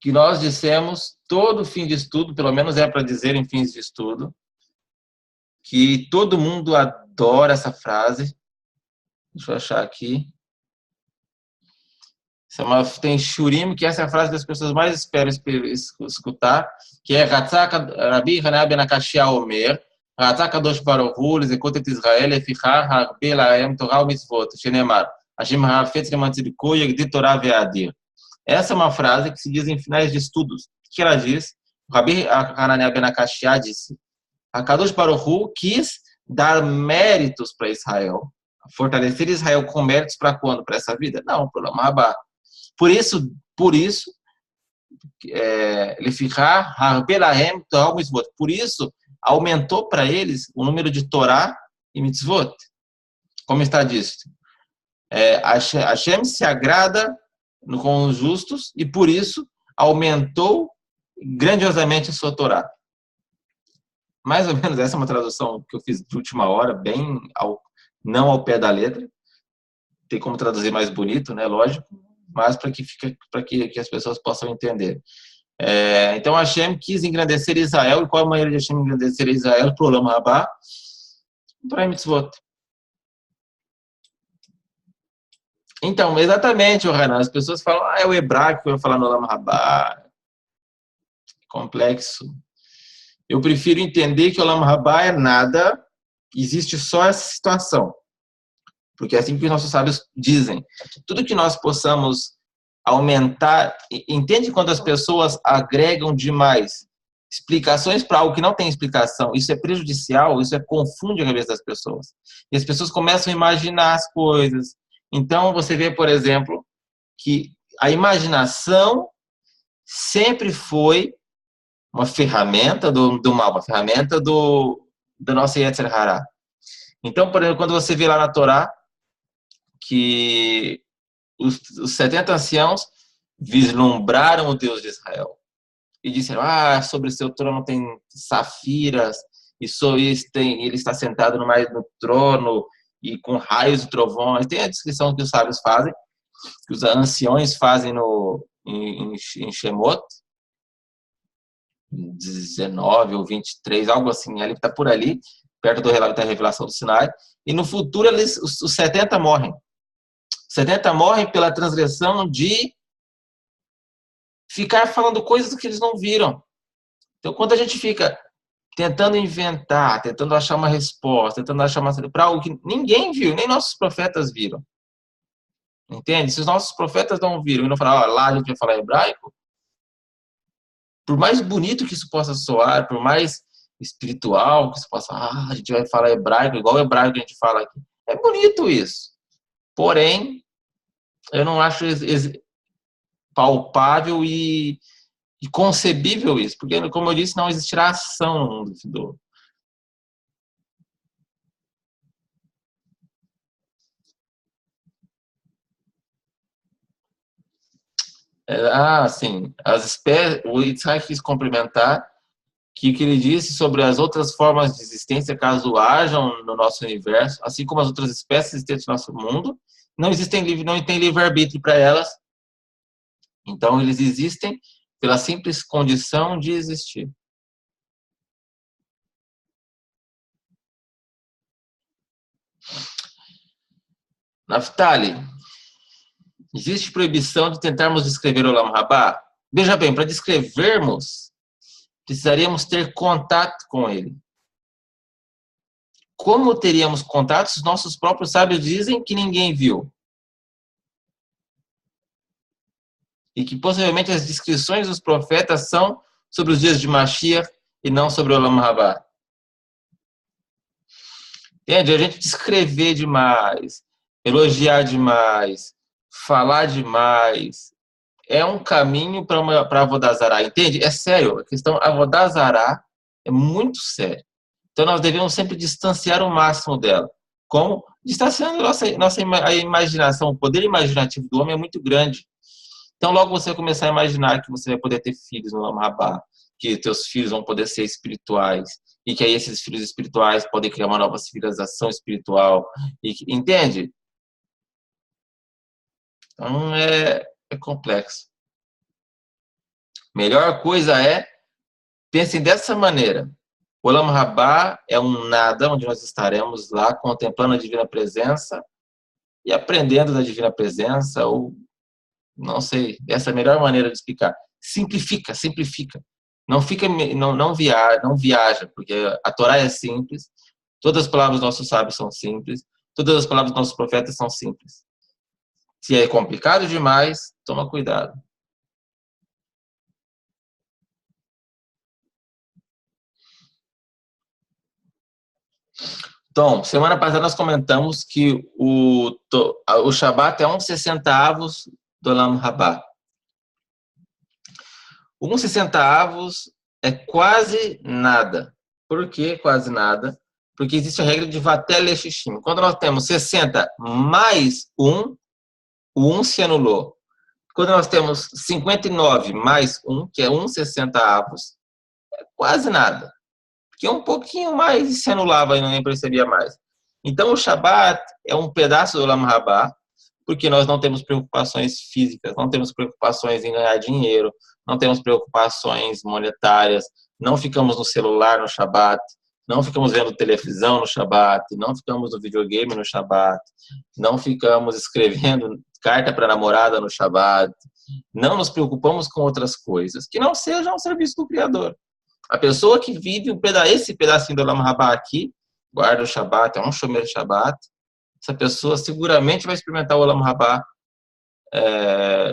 que nós dissemos todo fim de estudo, pelo menos é para dizer em fins de estudo, que todo mundo adora essa frase. Deixa eu achar aqui. Tem Shurim, que essa é a frase que as pessoas mais esperam escutar, que é Rabbi Hanina ben Akashia Omer, Ratzak Kadosh Baruch Hu, Lezekot et Israel, Lefichar Harbe Lahem Torah U'Mitzvot, Shenemar, Hashem Hafetz Lemantzidku Yegdit Torah Ve'adir. Essa é uma frase que se diz em finais de estudos. O que ela diz? O Rabbi Hanina ben Akashia disse: a Kadosh Baruch Hu quis dar méritos para Israel, fortalecer Israel com méritos para quando? Para essa vida? Não, para o Olam Rabá. Por isso, ele ficar por isso aumentou para eles o número de Torá e mitzvot. Como está dito, Hashem se agrada com os justos e por isso aumentou grandiosamente a sua Torá. Mais ou menos essa é uma tradução que eu fiz de última hora, bem não ao pé da letra. Tem como traduzir mais bonito, né? Lógico, mas para que as pessoas possam entender. Então Hashem quis engrandecer Israel. E qual é a maneira de Hashem engrandecer Israel? Para o Olam Rabá, para a mitzvot. Então, exatamente, Renan. As pessoas falam, é o hebraico que eu vou falar no Olam Rabá. Complexo. Eu prefiro entender que o Olam Rabá é nada, existe só essa situação. Porque é assim que os nossos sábios dizem. Tudo que nós possamos aumentar... Entende quando as pessoas agregam demais explicações para algo que não tem explicação? Isso é prejudicial, isso confunde a cabeça das pessoas. E as pessoas começam a imaginar as coisas. Então, você vê, por exemplo, que a imaginação sempre foi uma ferramenta do mal, uma ferramenta da nossa Yetzer Hará. Então, por exemplo, quando você vê lá na Torá, que os 70 anciãos vislumbraram o Deus de Israel e disseram, sobre o seu trono tem safiras, e ele está sentado no trono e com raios e trovões. Tem a descrição que os sábios fazem, que os anciões fazem em Shemot 19 ou 23, algo assim, ele está por ali, perto do relato da revelação do Sinai, e no futuro os 70 morrem. 70 morrem pela transgressão de ficar falando coisas que eles não viram. Então, quando a gente fica tentando inventar, tentando achar uma resposta, tentando achar para algo que ninguém viu, nem nossos profetas viram. Entende? Se os nossos profetas não viram e não falaram, lá a gente vai falar hebraico, por mais bonito que isso possa soar, por mais espiritual que isso possa, a gente vai falar hebraico, igual o hebraico que a gente fala aqui. É bonito isso. Porém, eu não acho palpável e concebível isso, porque, como eu disse, não existirá ação no mundo vindouro. Sim. As espécies, o Yitzhak quis complementar que o que ele disse sobre as outras formas de existência, caso hajam no nosso universo, assim como as outras espécies existentes no nosso mundo, não tem livre-arbítrio para elas. Então, eles existem pela simples condição de existir. Naftali, existe proibição de tentarmos descrever o Olam Rabá? Veja bem, para descrevermos, precisaríamos ter contato com ele. Como teríamos contato se os nossos próprios sábios dizem que ninguém viu? E que possivelmente as descrições dos profetas são sobre os dias de Mashiach e não sobre o Olam Rabá. Entende? A gente descrever demais, elogiar demais, falar demais, é um caminho para Avodah Zará, entende? É sério, a questão Avodah Zará é muito séria. Então nós devemos sempre distanciar o máximo dela. Como? Distanciando a imaginação, o poder imaginativo do homem é muito grande. Então logo você vai começar a imaginar que você vai poder ter filhos no Olam Rabá, que teus filhos vão poder ser espirituais, e que aí esses filhos espirituais podem criar uma nova civilização espiritual, entende? Então é complexo. Melhor coisa pensem dessa maneira. O Olam Rabá é um nada, onde nós estaremos lá contemplando a divina presença e aprendendo da divina presença, ou não sei, essa é a melhor maneira de explicar. Simplifica, simplifica. Não viaja, porque a Torá é simples, todas as palavras dos nossos sábios são simples, todas as palavras dos nossos profetas são simples. Se é complicado demais, toma cuidado. Então, semana passada nós comentamos que o Shabat é 1/60 do Olam Rabá. O 1/60 é quase nada. Por que quase nada? Porque existe a regra de Vatel Leshishim. Quando nós temos 60 mais 1, o 1 se anulou. Quando nós temos 59 mais 1, que é 1/60, é quase nada. Porque um pouquinho mais se anulava e não nem percebia mais. Então o Shabat é um pedaço do Olam Rabá, porque nós não temos preocupações físicas, não temos preocupações em ganhar dinheiro, não temos preocupações monetárias, não ficamos no celular no Shabat, não ficamos vendo televisão no Shabat, não ficamos no videogame no Shabat, não ficamos escrevendo carta para namorada no Shabat, não nos preocupamos com outras coisas que não sejam o serviço do Criador. A pessoa que vive esse pedacinho do Olam Rabá aqui, guarda o Shabat, é um Shomer Shabat, essa pessoa seguramente vai experimentar o Olam Rabá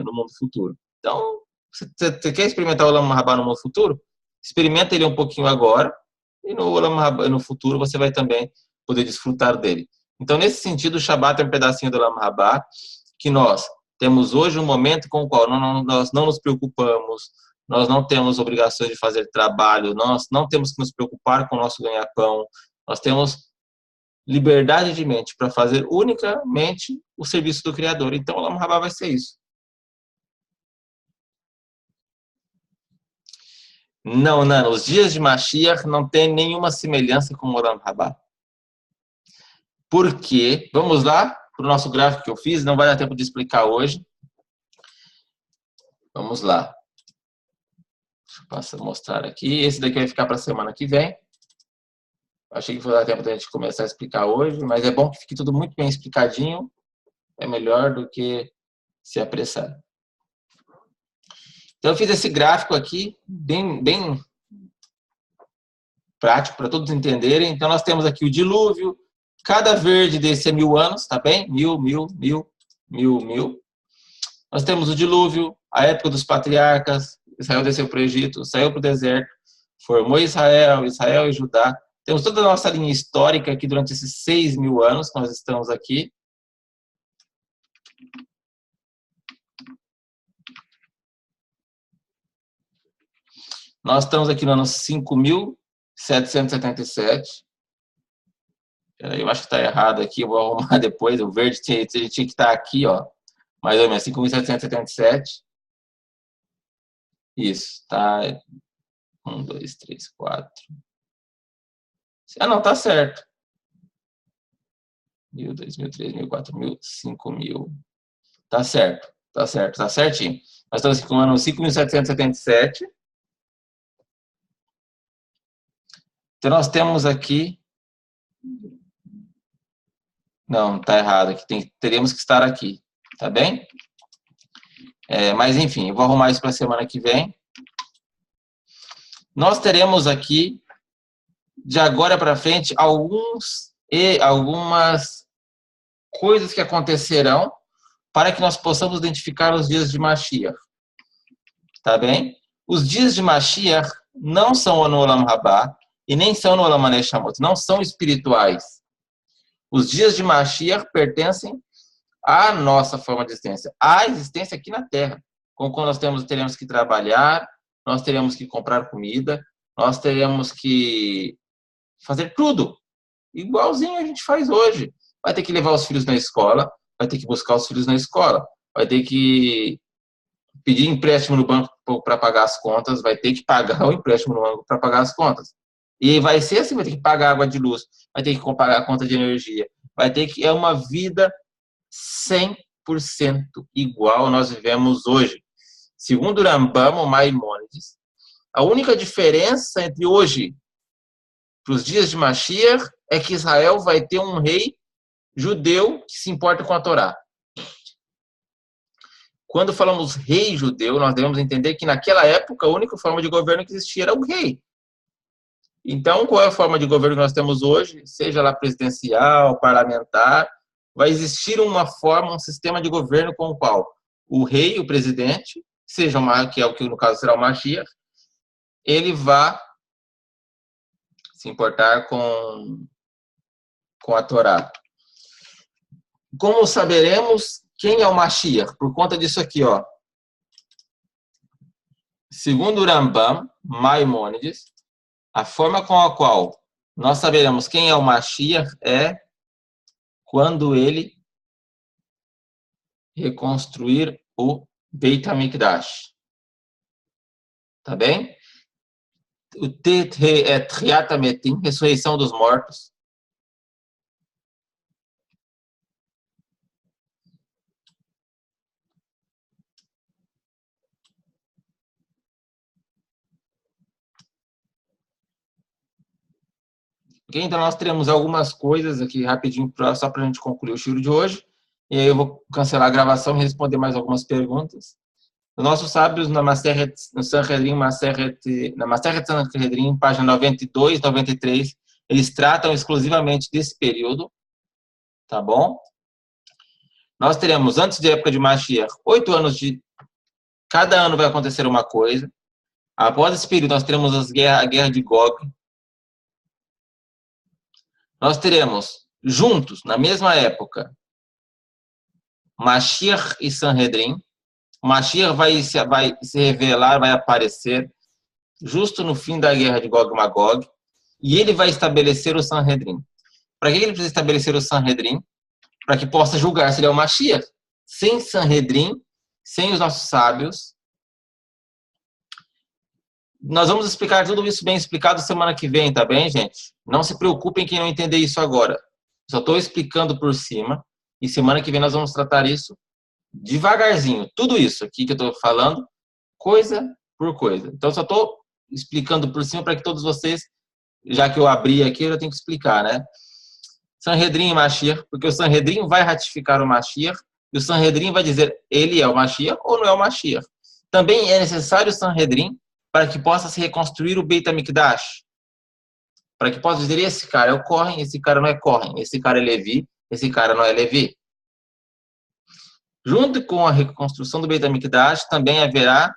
no mundo futuro. Então, você quer experimentar o Olam Rabá no mundo futuro? Experimenta ele um pouquinho agora, e no Olam Rabá, no futuro você vai também poder desfrutar dele. Então, nesse sentido, o Shabat é um pedacinho do Olam Rabá, que nós temos hoje um momento com o qual nós não nos preocupamos, nós não temos obrigações de fazer trabalho, nós não temos que nos preocupar com o nosso ganha-pão, nós temos liberdade de mente para fazer unicamente o serviço do Criador. Então, o Olam Rabá vai ser isso. Não, os dias de Mashiach não tem nenhuma semelhança com o Olam Rabá. Por quê? Vamos lá para o nosso gráfico que eu fiz, não vai dar tempo de explicar hoje. Vamos lá. Deixa eu mostrar aqui. Esse daqui vai ficar para a semana que vem. Achei que foi dar tempo da gente começar a explicar hoje, mas é bom que fique tudo muito bem explicadinho. É melhor do que se apressar. Então, eu fiz esse gráfico aqui, bem prático, para todos entenderem. Então, nós temos aqui o dilúvio. Cada verde desse é 1000 anos, tá bem? 1000, 1000, 1000, 1000, 1000. Nós temos o dilúvio, a época dos patriarcas. Israel desceu para o Egito, saiu para o deserto, formou Israel e Judá. Temos toda a nossa linha histórica aqui durante esses 6.000 anos que nós estamos aqui. Nós estamos aqui no ano 5.777. Eu acho que está errado aqui, eu vou arrumar depois. O verde tinha que estar aqui, ó. Mais ou menos, 5.777. Isso, tá. 1, 2, 3, 4. Ah, não, tá certo. 1.000, 2.000, 3.000, 4.000, 5.000. Tá certo, tá certinho. Nós estamos aqui com o ano 5.777. Então, nós temos aqui Não, tá errado. Teríamos que estar aqui. Tá bem? Mas, enfim, eu vou arrumar isso para a semana que vem. Nós teremos aqui, de agora para frente, algumas coisas que acontecerão para que nós possamos identificar os dias de Mashiach. Tá bem? Os dias de Mashiach não são no Olam Rabá e nem são no Olam Neshamot, não são espirituais. Os dias de Mashiach pertencem à nossa forma de existência, à existência aqui na Terra. Como quando nós teremos que trabalhar, nós teremos que comprar comida, nós teremos que fazer tudo, igualzinho a gente faz hoje. Vai ter que levar os filhos na escola, vai ter que buscar os filhos na escola, vai ter que pedir empréstimo no banco para pagar as contas, vai ter que pagar o empréstimo no banco para pagar as contas. E vai ser assim, vai ter que pagar água de luz, vai ter que pagar a conta de energia, vai ter que... É uma vida 100% igual nós vivemos hoje. Segundo o Rambam, o Maimônides, a única diferença entre hoje para os dias de Mashiach é que Israel vai ter um rei judeu que se importa com a Torá. Quando falamos rei judeu, nós devemos entender que naquela época a única forma de governo que existia era o rei. Então, qual é a forma de governo que nós temos hoje? Seja lá presidencial, parlamentar, vai existir uma forma, um sistema de governo com o qual o rei, o presidente, que é o que no caso será o Mashiach, ele vai se importar com a Torá. Como saberemos quem é o Mashiach? Por conta disso aqui, ó. Segundo o Rambam, Maimônides, a forma com a qual nós saberemos quem é o Mashiach é quando ele reconstruir o Beit HaMikdash. Tá bem? O Tchiat HaMetim, ressurreição dos mortos. Okay? Então, nós teremos algumas coisas aqui rapidinho, só para a gente concluir o shiur de hoje. E aí eu vou cancelar a gravação e responder mais algumas perguntas. Os nossos sábios, na Maseret Sanhedrin, página 92, 93, eles tratam exclusivamente desse período, tá bom? Nós teremos, antes da época de Mashiach, 8 anos de... Cada ano vai acontecer uma coisa. Após esse período, nós teremos a guerra de Gog. Nós teremos, juntos, na mesma época, Mashiach e Sanhedrin. Mashiach vai se revelar, vai aparecer justo no fim da guerra de Gog e Magog, e ele vai estabelecer o Sanhedrin. Para que ele precisa estabelecer o Sanhedrin? Para que possa julgar se ele é o Mashiach. Sem Sanhedrin, sem os nossos sábios. Nós vamos explicar tudo isso bem explicado semana que vem, tá bem, gente? Não se preocupem quem não entender isso agora. Só estou explicando por cima, e semana que vem nós vamos tratar isso devagarzinho. Tudo isso aqui que eu estou falando, coisa por coisa. Então, só estou explicando por cima para que todos vocês, já que eu abri aqui, eu já tenho que explicar, né? Sanhedrin e Mashiach, porque o Sanhedrin vai ratificar o Mashiach, e o Sanhedrin vai dizer, ele é o Mashiach ou não é o Mashiach. Também é necessário o Sanhedrin para que possa se reconstruir o Beit HaMikdash. Para que possa dizer, esse cara é o Kohen, esse cara não é Kohen, esse cara é Levi, esse cara não é Levi. Junto com a reconstrução do Beit HaMikdash, também haverá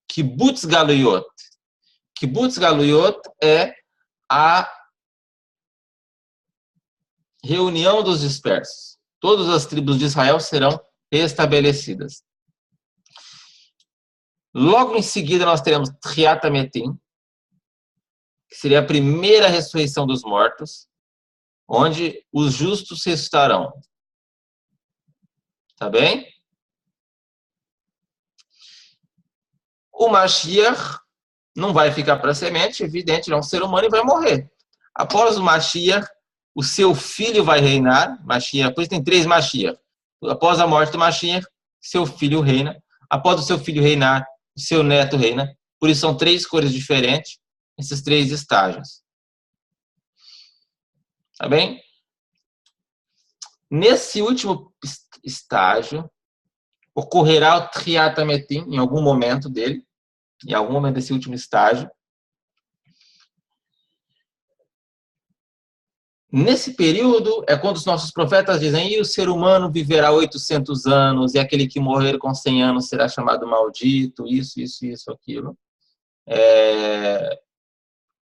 Kibbutz Galuyot. Kibbutz Galuyot é a reunião dos dispersos. Todas as tribos de Israel serão restabelecidas. Logo em seguida, nós teremos Tchiat HaMetim, que seria a primeira ressurreição dos mortos, onde os justos ressuscitarão. Tá bem? O Mashiach não vai ficar para semente, evidente, ele é um ser humano e vai morrer. Após o Mashiach, o seu filho vai reinar. Mashiach, por isso tem 3 Mashiach. Após a morte do Mashiach, seu filho reina. Após o seu filho reinar, o seu neto reina. Por isso são 3 cores diferentes, esses 3 estágios. Tá bem? Nesse último estágio, ocorrerá o Triat Ametim em algum momento dele, em algum momento desse último estágio. Nesse período é quando os nossos profetas dizem: e o ser humano viverá 800 anos, e aquele que morrer com 100 anos será chamado maldito, isso, aquilo.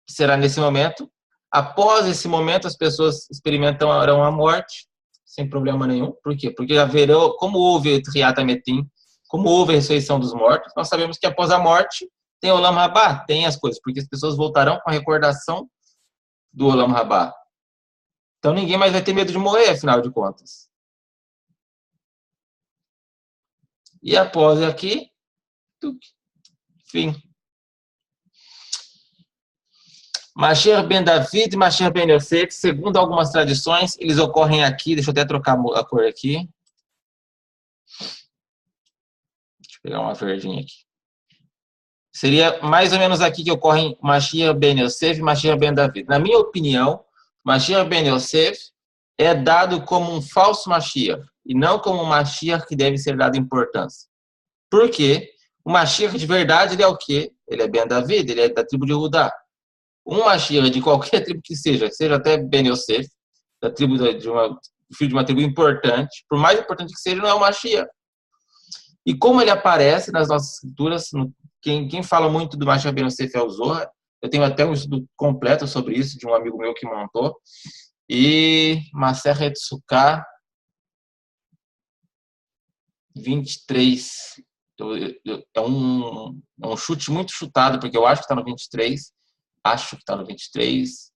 Será nesse momento. Após esse momento, as pessoas experimentarão a morte, sem problema nenhum. Por quê? Porque haverá, como houve Triat Ametim, como houve a ressurreição dos mortos, nós sabemos que após a morte tem o Olam Rabá, tem as coisas, porque as pessoas voltarão com a recordação do Olam Rabá. Então ninguém mais vai ter medo de morrer, afinal de contas. E após aqui, fim. Mashiach ben David e Mashiach ben Yosef, segundo algumas tradições, eles ocorrem aqui. Deixa eu até trocar a cor aqui. Deixa eu pegar uma verdinha aqui. Seria mais ou menos aqui que ocorrem Mashiach ben Yosef e Mashiach ben David. Na minha opinião, Mashiach ben Yosef é dado como um falso Mashiach e não como um Mashiach que deve ser dado importância. Por quê? O Mashiach de verdade, ele é o quê? Ele é ben David, ele é da tribo de Judá. Um Mashiach de qualquer tribo que seja até Ben Yosef, da tribo filho de uma tribo importante, por mais importante que seja, não é o Mashiach. E como ele aparece nas nossas escrituras, quem fala muito do Mashiach Ben Yosef é o Zohar. Eu tenho até um estudo completo sobre isso, de um amigo meu que montou. E Masechet Sukkah 23. É um chute muito chutado, porque eu acho que está no 23. Acho que está no 23.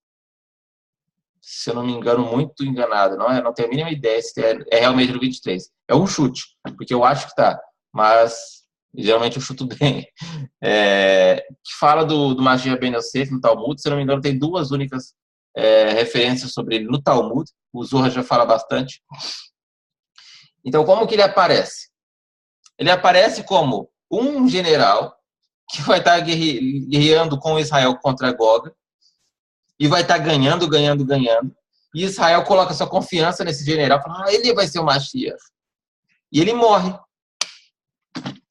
Se eu não me engano, muito enganado. Não tenho a mínima ideia se é realmente no 23. É um chute, porque eu acho que está. Mas, geralmente, eu chuto bem. Que fala do Mashiach ben Yosef no Talmud. Se eu não me engano, tem duas únicas referências sobre ele no Talmud. O Zohar já fala bastante. Então, como que ele aparece? Ele aparece como um general que vai estar guerreando com Israel contra Gog e vai estar ganhando. E Israel coloca sua confiança nesse general, fala, ele vai ser o Mashiach. E ele morre.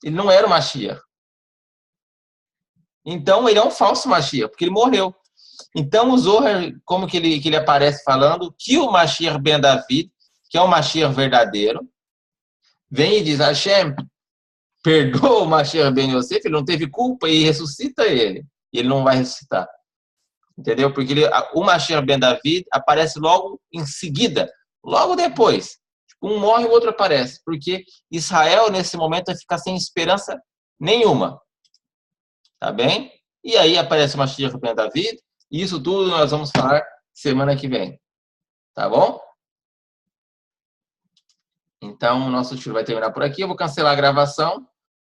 Ele não era o Mashiach. Então, ele é um falso Mashiach, porque ele morreu. Então, o Zohar, como que ele aparece falando? Que o Mashiach ben David, que é o Mashiach verdadeiro, vem e diz, Hashem, perdoa o Mashiach ben Yosef, ele não teve culpa, e ressuscita ele. E ele não vai ressuscitar. Entendeu? Porque o Mashiach ben David aparece logo em seguida, logo depois. Um morre e o outro aparece. Porque Israel, nesse momento, vai ficar sem esperança nenhuma. Tá bem? E aí aparece o Mashiach ben David. E isso tudo nós vamos falar semana que vem. Tá bom? Então, o nosso tiro vai terminar por aqui. Eu vou cancelar a gravação.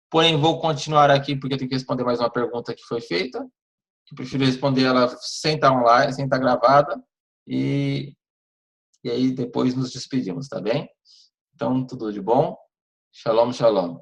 Porém, vou continuar aqui porque eu tenho que responder mais uma pergunta que foi feita. Eu prefiro responder ela sem estar online, sem estar gravada. E aí depois nos despedimos, tá bem? Então, tudo de bom. Shalom, shalom.